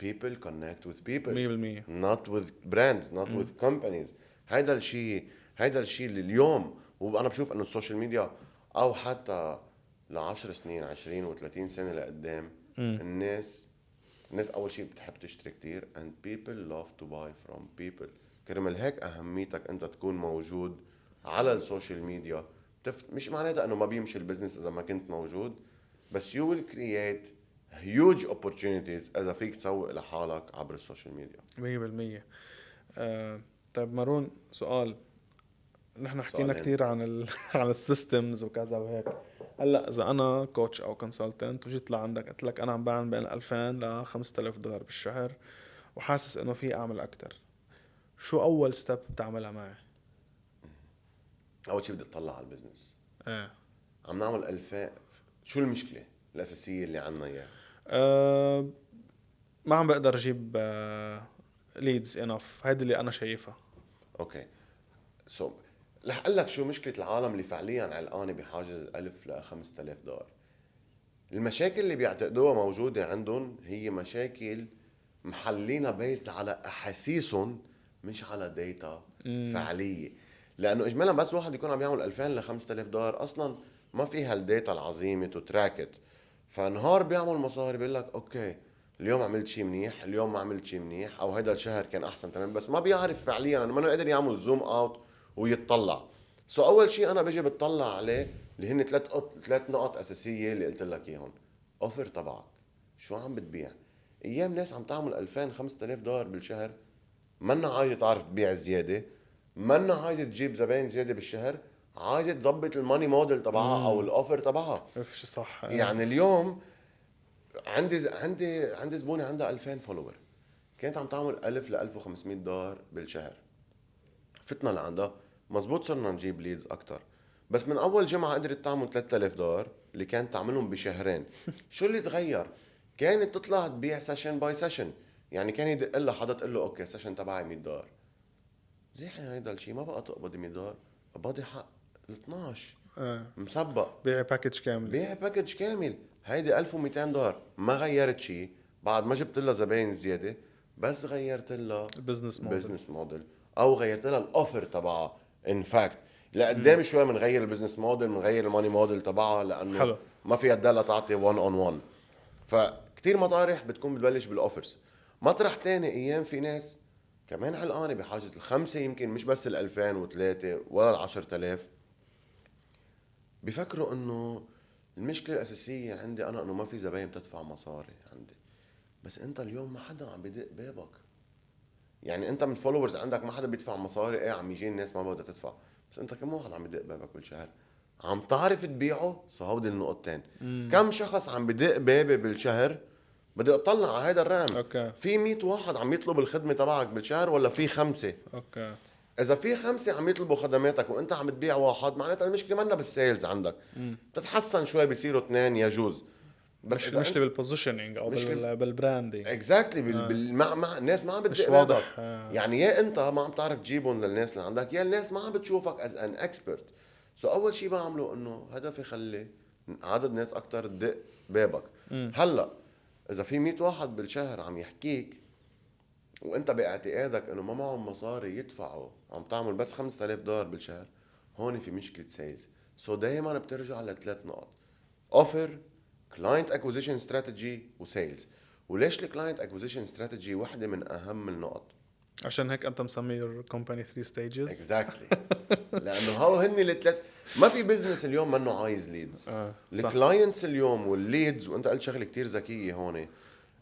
People connect with people 100%. not with brands not with companies. هيدا الشيء اللي اليوم، وانا بشوف انه السوشيال ميديا او حتى ل10 سنين 20 و30 سنه لقدام، الناس اول شيء بتحب تشتري كتير and people love to buy from people. كرمال هيك اهميتك انت تكون موجود على السوشيال ميديا. مش معناتها انه ما بيمشي البزنس اذا ما كنت موجود، بس you will create huge opportunities اذا فيك تسوق لحالك عبر السوشيال ميديا. 100%. طيب مارون، سؤال. نحن حكينا سؤالين. كتير عن السيستمز وكذا وهيك. هلا اذا انا كوتش او كونسلتنت وجيت لعندك قلت لك انا عم بعمل بين 2000 ل 5000 دولار بالشهر وحاسس انه في اعمل اكتر، شو اول ستيب بتعملها معي؟ اول شيء بدي اطلع على البزنس. ايه. عم نعمل 2000، شو المشكله الاساسيه اللي عنا اياها؟ أه ما عم بقدر اجيب ليدز انف، هيدي اللي انا شايفها. اوكي سو رح اقول لك شو مشكله العالم اللي فعليا علقانه بحاجز 1000 ل 5000 دولار. المشاكل اللي بيعتقدوها موجوده عندهم هي مشاكل محلينها بيزد على احاسيسهم، مش على ديتا فعليه. لانه اجمالا بس واحد يكون عم يعمل 2000 ل 5000 دولار اصلا ما في هالديتا العظيمه تتراكت. فنهار بيعمل مصاري بيقول لك اوكي اليوم عملت شيء منيح، اليوم ما عملت شيء منيح، او هيدا الشهر كان احسن تمام، بس ما بيعرف فعليا انه ما قادر يعمل زوم اوت ويتطلع. اول شيء انا بيجي بتطلع عليه اللي هن ثلاث نقط اساسيه اللي قلت لك اياهم. اوفر تبعك، شو عم بتبيع؟ ايام ناس عم تعمل 2000 5000 دولار بالشهر، منا عايزه تعرف تبيع زياده، منا عايزه تجيب زباين زياده بالشهر، عايزه تظبط الماني موديل تبعها او الاوفر تبعها. شو صح. يعني اليوم عندي زبونه عندها 2000 فولوور، كانت عم تعمل 1000 ل 1500 دولار بالشهر. فتنا لعندها مزبوط، صرنا نجيب ليدز اكتر، بس من اول جمعه قدرت تعمل 3000 دولار اللي كانت تعملهم بشهرين. شو اللي تغير؟ كانت تطلع تبيع سيشن باي سيشن، يعني كان يدق لها حدا تقول له اوكي سيشن تبعي 100 دولار، زيحي هيدا الشيء ما بقى تقبضي 100 دولار، قبضي حق ال 12 مسبق، بيع باكج كامل. بيع باكج كامل. هيدي 1200 دولار، ما غيرت شيء بعد ما جبت لها زباين زياده، بس غيرت لها البزنس موديل او غيرت لها الاوفر تبعها. ان فاكت لقدام شوي بنغير البزنس موديل، بنغير الماني موديل تبعها، لانه حلو. ما فيها تدلها تعطي 1 on 1. فكتير مطارح بتكون بتبلش بالاوفرز. مطرح تاني ايام في ناس كمان علقانه بحاجه الخمسه، يمكن مش بس ال 2003 ولا ال 10000. بيفكروا انه المشكله الاساسيه عندي انا انه ما في زباين بتدفع مصاري عندي. بس انت اليوم ما حدا عم بدق بابك، يعني انت من فولورز عندك ما حدا بيدفع مصاري، ايه عم يجي الناس ما بدها تدفع، بس انت كم واحد عم بدق بابك بالشهر عم تعرف تبيعه؟ هودي النقطتين. كم شخص عم بدق بابي بالشهر؟ بدي اطلع على هذا الرقم. اوكي. في 100 واحد عم يطلب الخدمه تبعك بالشهر ولا في 5؟ اوكي. اذا في 5 عم يطلبوا خدماتك وانت عم تبيع واحد، معناتها المشكله منا بالسيلز عندك. بتتحسن شوي بيصيروا 2 يجوز، بس مش بالبوزيشننج او بالبراندنج. اكزاكتلي مع الناس ما عم مش بتدق واضح. بابك. يعني يا انت ما عم تعرف تجيبهم للناس اللي عندك، يا الناس ما عم بتشوفك از ان اكسبرت. اول شيء بعمله انه هدفي خلي عدد ناس اكتر تدق بابك. هلا اذا في 100 واحد بالشهر عم يحكيك وانت باعتقادك انه ما معهم مصاري يدفعوا، عم تعمل بس $5000 بالشهر، هون في مشكله سيلز. سو دائما بترجع لثلاث نقط: اوفر، كلاينت اكوزيشن استراتيجي، وسيلز. وليش الكلاينت اكوزيشن استراتيجي وحده من اهم النقط؟ عشان هيك انت مسمي your company 3 stages. اكزاكتلي لانه هو هن الثلاث. ما في بزنس اليوم منه عايز ليدز. صح. الكلاينتس اليوم والليدز، وانت قلت شغله كتير ذكيه هون،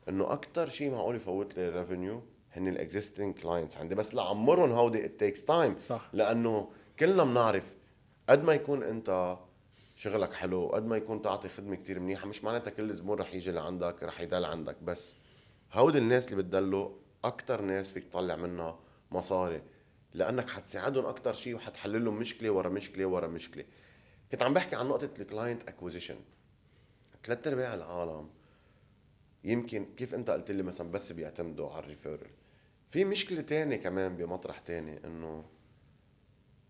انه اكثر شيء معقول يفوت لي الريفينيو هن الاكزيستنج كلاينتس عندي، بس لعمرهم هودي ات تيكس تايم. صح. لانه كلنا بنعرف قد ما يكون انت شغلك حلو، قد ما يكون تعطي خدمه كتير منيحه، مش معناتها كل زبون رح يجي لعندك رح يدل عندك. بس هودي الناس اللي بتدلوا اكتر ناس فيك تطلع منها مصاري، لانك حتساعدهم اكتر شيء وحتحل لهم مشكله ورا مشكله ورا مشكله. كنت عم بحكي عن نقطه الكلاينت اكوزيشن. 3/4 العالم يمكن كيف انت قلت لي مثلا بس بيعتمدوا على الريفيرل. في مشكله تانية كمان بمطرح تاني، انه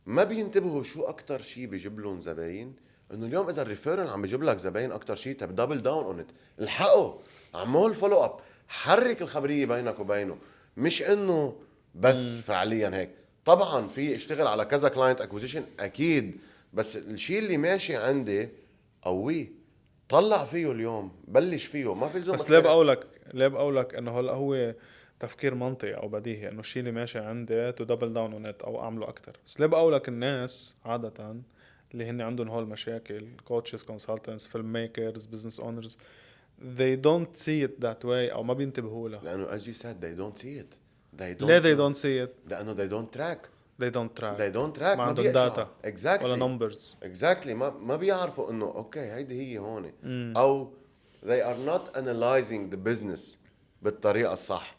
ما بينتبهوا شو اكتر شيء بيجيب لهم زباين. انه اليوم اذا الريفيرل عم بيجيب لك زباين اكتر شيء، طب دبل داون اون ات، الحقه، اعمل فولو اب، حرك الخبريه بينك وبينه. مش انه بس فعليا هيك. طبعا في اشتغل على كذا كلاينت اكوزيشن اكيد، بس الشيء اللي ماشي عندي قويه، طلع فيه اليوم، بلش فيه، ما في لزوم. بس ليه بقولك انه هلا هو تفكير منطقي او بديهي انه الشيء اللي ماشي عندي تو دبل داون اون ات او اعمله اكتر. بس ليه بقولك الناس عاده اللي هن عندهم هول المشاكل، coaches, consultants, filmmakers, business owners, they don't see it that way او ما بينتبهوا لها. لانه as you said they don't see it. ليه they don't see it؟ لانه they don't track. they don't track. they don't track. ما عندهم بيقشعوا. data exactly. ولا numbers. exactly. ما بيعرفوا انه اوكي هيدي هي هون. او they are not analyzing the business بالطريقه الصح.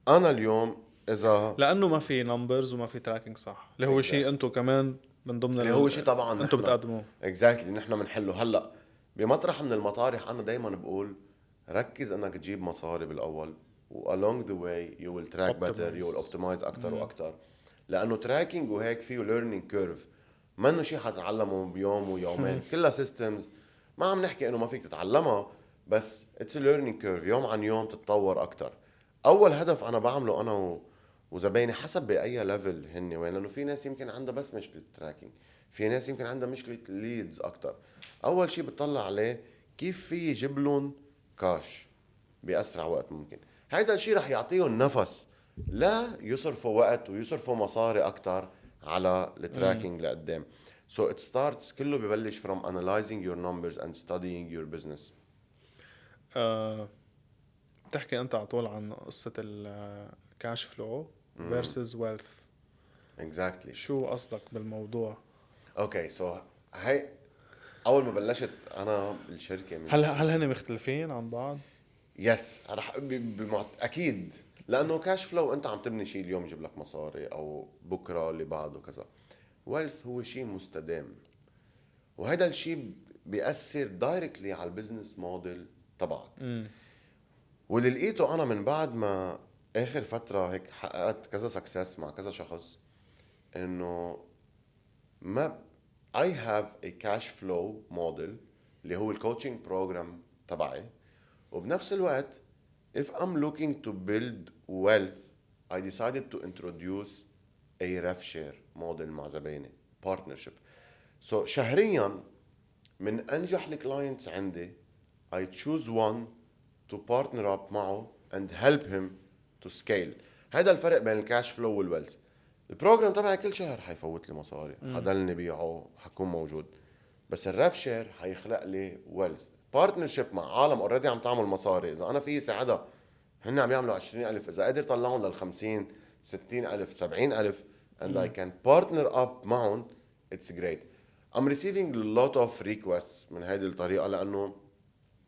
انا اليوم اذا لانه ما في numbers وما في tracking صح، اللي هو شيء انتم كمان من ضمن اللي هو شيء طبعا انتم بتقدموه. exactly نحن بنحله. هلا بمطرح من المطارح انا دايما بقول ركز انك تجيب مصاري بالاول، و along the way you will track better, you will optimize اكتر واكتر. لانه تراكينج وهيك فيه learning curve، ما انه شيء حتتعلمه بيوم ويومين. كلها systems، ما عم نحكي انه ما فيك تتعلمها، بس it's a learning curve، يوم عن يوم تتطور اكتر. اول هدف انا بعمله انا وزبايني حسب باي ليفل هن وين، لانه في ناس يمكن عندها بس مشكله تراكينج، في ناس يمكن عندها مشكله ليدز اكتر. اول شيء بتطلع عليه كيف في يجيب لهم كاش باسرع وقت ممكن. هيدا الشيء رح يعطيهم نفس لا يصرفوا وقت ويصرفوا مصاري اكتر على التراكينج لقدام. So it starts، كله ببلش from analyzing your numbers and studying your business. بتحكي انت على طول عن قصة الكاش فلو versus wealth. exactly. شو قصدك بالموضوع؟ اوكي سو هاي اول ما بلشت انا بالشركه من هل هن مختلفين عن بعض؟ يس رح اكيد، لانه كاش فلو انت عم تبني شيء اليوم يجيب لك مصاري، او بكره اللي بعده كذا. ويلث هو شيء مستدام، وهذا الشيء بيأثر دايركتلي على البزنس موديل تبعك. واللي لقيته انا من بعد ما اخر فتره هيك حققت كذا سكسس مع كذا شخص، انه ما I have a cash flow model اللي هو الكوتشنج بروجرام تبعي، وبنفس الوقت if I'm looking to build wealth I decided to introduce a rev share model مع زبايني partnership. So شهريا من انجح الكلاينتس عندي I choose one to partner up معه and help him to scale. هذا الفرق بين الكاش فلو والويلث. البروجرام تبعي كل شهر حيفوت لي مصاري، حضلني بيعه، حكون موجود. بس الريف شير حيخلق لي ويلث. بارتنرشيب مع عالم اوريدي عم تعمل مصاري، اذا انا في ساعدها هن عم يعملوا 20,000، اذا قادر طلعهم لل50 60,000 70,000 and I can partner up معهم it's great. I'm receiving a lot of requests من هذه الطريقة، لأنه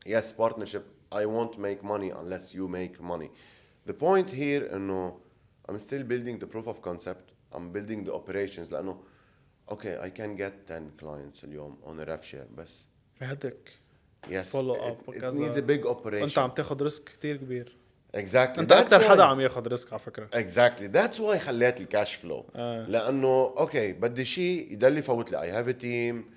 yes partnership I won't make money unless you make money. The point here إنه I'm still building the proof of concept, I'm building the operations. لأنه okay I can get 10 clients اليوم on a rev share بس هدك yes follow up it needs a big operation. انت عم تاخد ريسك كتير كبير. exactly انت اكتر حدا عم ياخد ريسك على فكرة. exactly that's why خليت الكاش فلو. لأنه اوكي بدي شيء يضل يفوت لي. I have a team.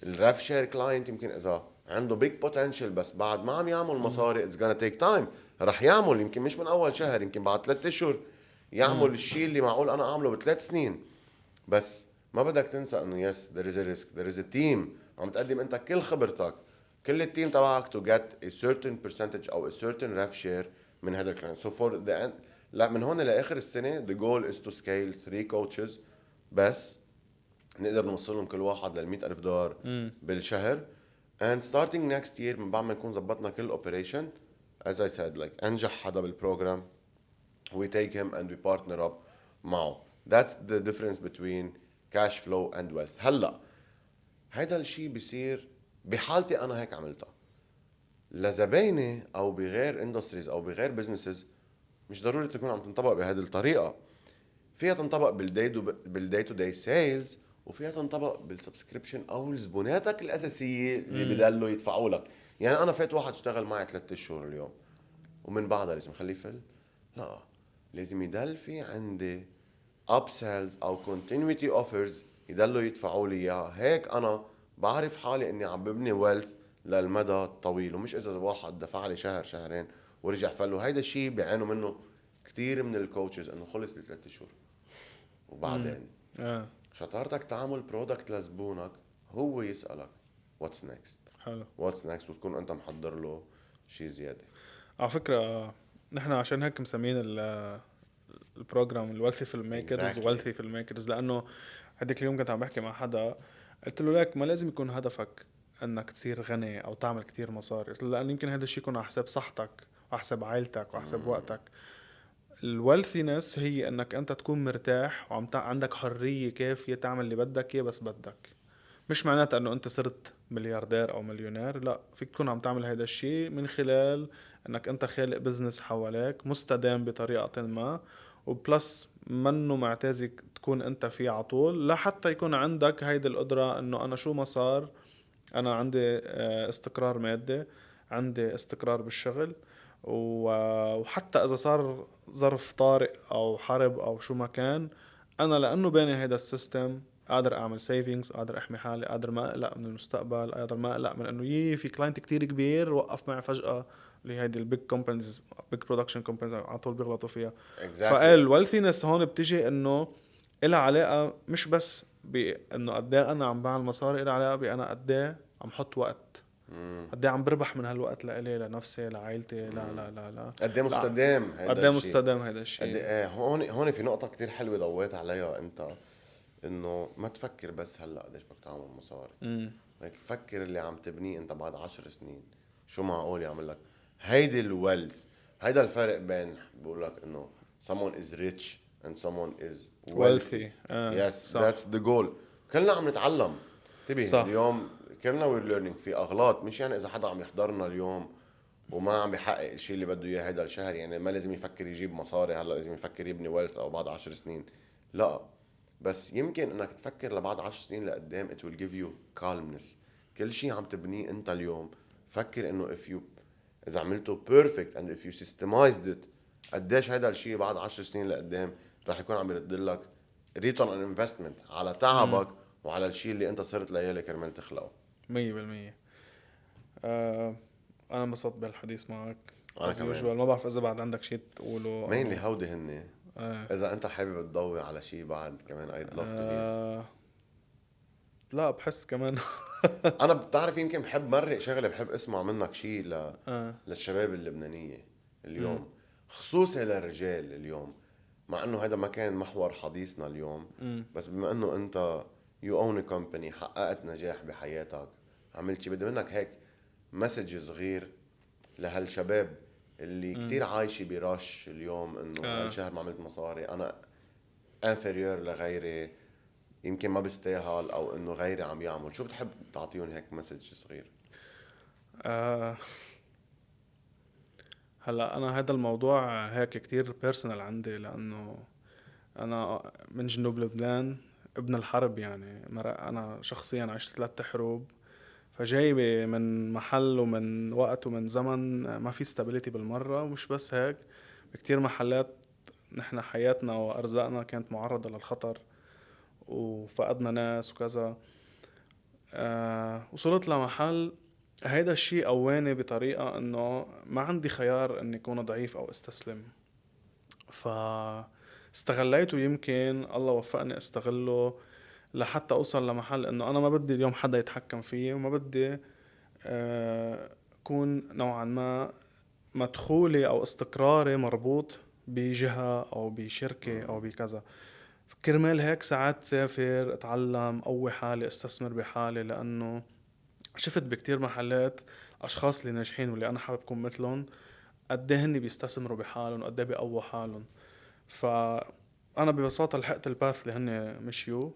الريف شير كلاينت يمكن إذا عنده big potential بس بعد ما عم يعمل مصاري it's gonna take time. رح يعمل يمكن مش من اول شهر، يمكن بعد 3 اشهر يعمل الشيء اللي معقول انا اعمله ب3 سنين. بس ما بدك تنسى انه yes there is a risk, there is a team. عم تقدم انت كل خبرتك، كل التيم تبعك to get a certain percentage او a certain rev share من هذا الكلام. So for the end لا من هون لاخر السنه the goal is to scale 3 coaches بس نقدر نوصلهم كل واحد $100,000 بالشهر. and starting next year من بعد ما نكون زبطنا كل operation as I said like انجح حدا بالبروجرام we take him and we partner up معه. that's the difference between cash flow and wealth. هلا هيدا الشيء بيصير بحالتي انا هيك عملتها لزبايني او بغير اندستريز او بغير بزنسز مش ضروري تكون عم تنطبق بهذه الطريقه. فيها تنطبق بالداي تو داي سيلز، وفيها تنطبق بالسبسكريبشن او الزبوناتك الاساسيه اللي بدلوا يدفعوا لك. يعني انا فات واحد اشتغل معي 3 اشهر اليوم ومن بعدها لازم اخليه فل؟ لا، لازم يضل في عندي اب سيلز او كونتينيوتي اوفرز يضلوا يدفعوا لي اياها. هيك انا بعرف حالي اني عم ببني ويلث للمدى الطويل، ومش اذا واحد دفع لي شهر شهرين ورجع فله. هيدا الشيء بيعانوا منه كتير من الكوتشز، انه خلص لي 3 شهور وبعدين شطارتك تعمل برودكت لزبونك هو يسألك واتس نيكست، حلو واتس نيكست، وتكون انت محضر له شيء زياده. على فكرة نحن عشان هيك مسمين البروجرام الويلثي فيلم ميكرز ويلثي فيلم ميكرز، لانه هديك اليوم كنت عم بحكي مع حدا قلت له لك ما لازم يكون هدفك انك تصير غني او تعمل كتير مصاري، قلت له لان يمكن هذا الشيء يكون على حساب صحتك وعلى حساب عائلتك وعلى حساب وقتك. الويلثينس هي انك انت تكون مرتاح عندك حرية كافية تعمل اللي بدك اياه بس بدك. مش معناتها انه انت صرت ملياردير او مليونير، لا، فيك تكون عم تعمل هيدا الشيء من خلال انك انت خالق بزنس حواليك مستدام بطريقة ما، وبلس منه معتازك تكون انت فيه عطول، لحتى يكون عندك هيدا القدرة انه انا شو ما صار انا عندي استقرار مادي، عندي استقرار بالشغل، وحتى اذا صار ظرف طارئ او حرب او شو ما كان، انا لانه باني هيدا السيستم قادر اعمل سيفينجز، قادر احمي حالي، قادر ما اقلق من المستقبل، قادر ما اقلق من انه في كلاينت كتير كبير وقف معي فجأة اللي هيدي البيج كومبانيز، بيج برودكشن كومبانيز على طول بيغلطوا فيها. فقال الويلثينس هون بتجي انه إلها علاقة مش بس بانه قد ايه انا عم بعمل مصاري، إلها علاقة بانا قد ايه عم حط وقت، قد ايه عم بربح من هالوقت لإلي لنفسي لعائلتي. لا قد ايه مستدام هيدا قد ايه مستدام هيدا الشيء. قد ايه هون في نقطه كتير حلوه ضويت عليها انت، انه ما تفكر بس هلا قديش بدك تعمل مصاري، هيك فكر اللي عم تبنيه انت بعد 10 سنين شو معقول يعمل لك. هيدي الويلث، هيدا الفرق بين بقول لك انه someone is rich and someone is wealthy. Yes, صح. that's the goal. كلنا عم نتعلم، انتبه اليوم كلنا we're learning في اغلاط. مش يعني اذا حدا عم يحضرنا اليوم وما عم بيحقق الشيء اللي بده اياه هيدا الشهر يعني ما لازم يفكر يجيب مصاري هلا، لازم يفكر يبني ويلث او بعد 10 سنين. لا، بس يمكن انك تفكر لبعد 10 سنين لقدام it will give you calmness. كل شيء عم تبنيه انت اليوم فكر انه اذا عملته perfect and if you systemized it قديش هيدا الشيء بعد 10 سنين لقدام راح يكون عم يرد لك return on investment على تعبك وعلى الشيء اللي انت صرت ليالي كرمال تخلقه. 100%. انا انبسطت بالحديث معك. انا كمان ما بعرف اذا بعد عندك شيء تقوله. مين اللي هودي هني اذا انت حابب تضوي على شيء بعد كمان I'd love to hear. لا بحس كمان انا بتعرف يمكن بحب مرق شغله بحب اسمع منك شيء للشباب اللبنانيه اليوم، خصوصا للرجال اليوم، مع انه هذا ما كان محور حديثنا اليوم. بس بما انه انت you own a company حققت نجاح بحياتك عملت شيء، بدي منك هيك مسج صغير لهالشباب اللي كتير عايشة برش اليوم انه هالشهر ما عملت مصاري، انا inferior لغيري، يمكن ما بستاهل او انه غيري عم يعمل. شو بتحب تعطيهم هيك مسج صغير؟ هلا انا هذا الموضوع هيك كتير بيرسونال عندي، لانه انا من جنوب لبنان ابن الحرب. يعني انا شخصيا عشت 3 حروب، فجاي من محل ومن وقت ومن زمن ما في stability بالمرة. ومش بس هيك، بكتير محلات نحن حياتنا وأرزاقنا كانت معرضة للخطر وفقدنا ناس وكذا. وصلت لمحل هيدا الشيء قواني بطريقة انه ما عندي خيار اني اكون ضعيف او استسلم. فاستغليته، يمكن الله وفقني استغله لحتى اوصل لمحل انه انا ما بدي اليوم حدا يتحكم فيي، وما بدي اكون نوعا ما مدخولي او استقراري مربوط بجهة او بشركة او بكذا. كرمال هيك ساعات سافر، اتعلم، قوي حالي، استثمر بحالي، لانه شفت بكتير محلات اشخاص اللي ناجحين واللي انا حابب اكون مثلهم قد ايه هن بيستثمروا بحالهم وقد ايه بيقووا حالهم. فانا ببساطه لحقت الباث اللي هن مشيوا،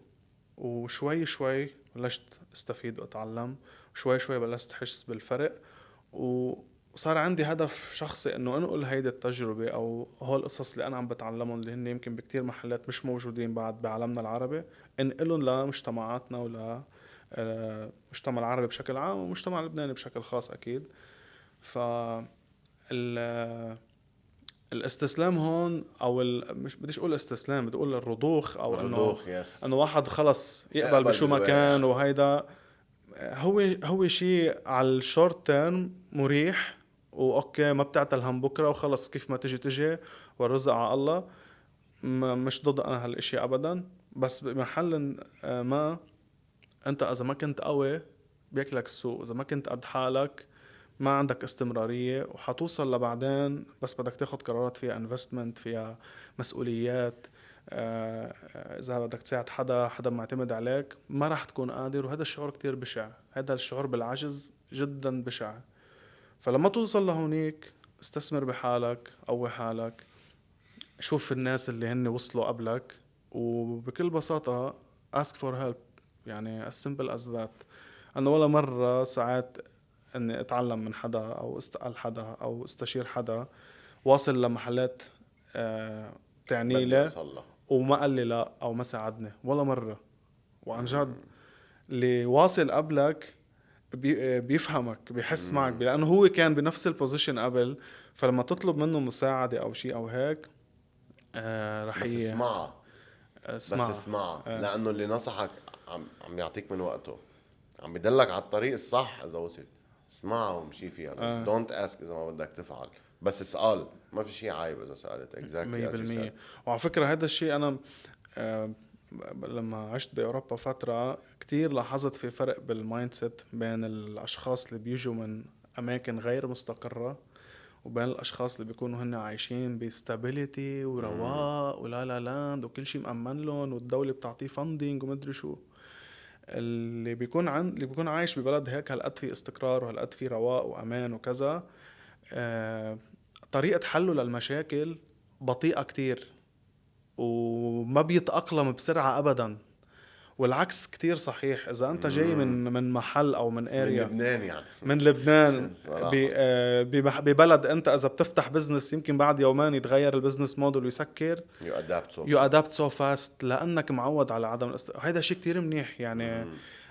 وشوي شوي بلشت استفيد واتعلم، وشوي شوي بلشت احس بالفرق، وصار عندي هدف شخصي انه انقل هيدي التجربه او هول القصص اللي انا عم بتعلمهم، اللي هن يمكن بكتير محلات مش موجودين بعد بعالمنا العربي، انقلهم لمجتمعاتنا ولا المجتمع العربي بشكل عام والمجتمع اللبناني بشكل خاص اكيد. ف الاستسلام هون او مش بديش اقول استسلام، بدي اقول الرضوخ، او انه الرضوخ، يس. انه واحد خلص يقبل اقبل بشو ما كان، بالواقع. وهيدا هو شيء على الشورت تيرم مريح، واوكي ما بتعتل هم بكره وخلص كيف ما تجي تجي والرزق على الله. مش ضد انا هالاشي ابدا، بس بمحل ما انت اذا ما كنت قوي بياكلك السوق، اذا ما كنت قد حالك ما عندك استمرارية، وحتوصل لبعدين بس بدك تاخد قرارات فيها انفستمنت، فيها مسؤوليات، اذا بدك تساعد حدا معتمد عليك ما راح تكون قادر. وهذا الشعور كتير بشع، هذا الشعور بالعجز جدا بشع. فلما توصل لهونيك استثمر بحالك، قوي حالك، شوف الناس اللي هن وصلوا قبلك، وبكل بساطة ask for help. يعني as simple as that. أنا ولا مرة ساعات اني اتعلم من حدا او استقل حدا او استشير حدا واصل لمحلات تعني بدي لي اوصل له. وما قال لي لا او ما ساعدني ولا مرة. وعن جد اللي واصل قبلك بيفهمك، بيحس معك، لانه هو كان بنفس البوزيشن قبل. فلما تطلب منه مساعدة او شيء او هيك رح بس اسمعها، بس اسمع. اسمعها، لانه اللي نصحك عم يعطيك من وقته، عم بدلك على الطريق الصح. اذا وصل اسمعها ومشي فيها. دونت اسك اذا ما بدك تفعل، بس اسال. ما في شيء عيب اذا سالت. مية exactly as you said. بالمية. وعلى فكرة هذا الشيء أنا آه، لما عشت بأوروبا فترة كتير لاحظت في فرق بالمايند سيت بين الأشخاص اللي بيجوا من أماكن غير مستقرة وبين الأشخاص اللي بيكونوا هن عايشين بستابيليتي ورواق ولا لا لاند وكل شيء مأمن لهم والدولة بتعطيه فاندينج ومدري شو. اللي بيكون عايش ببلد هيك هالقد في استقرار وهالقد في رواق وأمان وكذا، آه، طريقة حله للمشاكل بطيئة كتير وما بيتأقلم بسرعة أبدا. والعكس كتير صحيح. إذا أنت جاي من محل أو من من اريا لبنان يعني. من لبنان صراحة. ببلد أنت إذا بتفتح بزنس يمكن بعد يومين يتغير البزنس موديل ويسكر. you adapt so you fast. adapt so fast لأنك معود على عدم هيدا شيء كتير منيح. يعني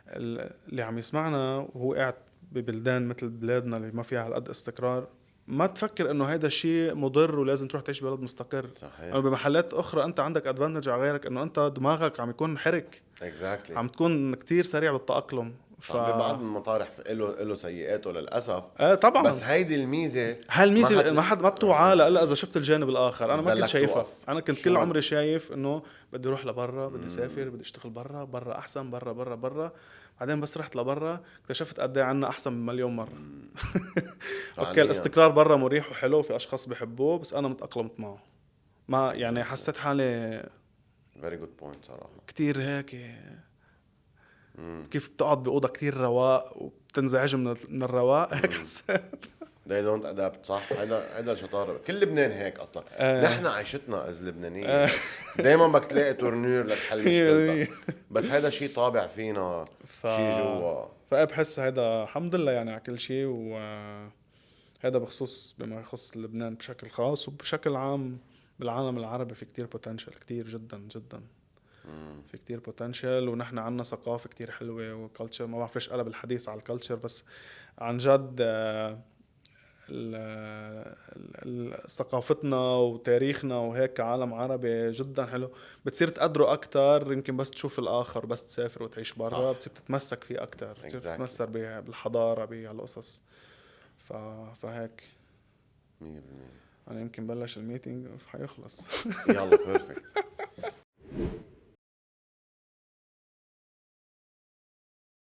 اللي عم يسمعنا وهو قاعد ببلدان مثل بلادنا اللي ما فيها هالقد استقرار، ما تفكر انه هيدا الشيء مضر ولازم تروح تعيش ببلد مستقر. صحيح. أو بمحلات اخرى انت عندك ادفانتج على غيرك، انه انت دماغك عم يكون حرك، exactly. عم تكون كتير سريع بالتأقلم. صح. ببعض المطارح له سيئاته للاسف. طبعا بس هيدي الميزه هالميزه ما بتوعى الا اذا شفت الجانب الاخر. انا ما كنت بدلك شايفها. توقف. انا كنت شو كل ما- عمري شايف انه بدي اروح لبرا، بدي اسافر، بدي اشتغل برا احسن، برا. بعدين بس رحت لبرا اكتشفت قد ايه عنا احسن من مليون مره. اوكي فعليا. الاستقرار برا مريح وحلو، في اشخاص بيحبوه، بس انا متاقلمت معه. ما يعني حسيت حالي very good point صراحه. كتير هيك كيف بتقعد باوضه كتير رواق وبتنزعج من الرواق هيك حسيت. they don't adapt. صح. هيدا الشطاره. كل لبنان هيك اصلا. نحن عيشتنا از لبنانيه دايما بدك تلاقي تورنير لتحل مشكلتك. بس هيدا شيء طابع فينا. شيء جوا. بحس هيدا الحمد لله يعني على كل شيء. وهذا بخصوص بما يخص لبنان بشكل خاص، وبشكل عام بالعالم العربي في كتير بوتنشل، كتير جدا جدا. في كتير بوتنشل، ونحن عنا ثقافة كتير حلوة وكالتشر. ما بعرف ليش قلب الحديث على الكالتشر، بس عن جد ثقافتنا وتاريخنا وهيك كعالم عربي جدا حلو. بتصير تقدره أكتر يمكن بس تشوف الآخر، بس تسافر وتعيش برا صح. بتصير تتمسك فيه أكتر، بتصير Exactly. تتمسك بالحضارة بهالقصص. فهيك 100%. أنا يمكن بلش الميتينج حيخلص. يلا بيرفكت.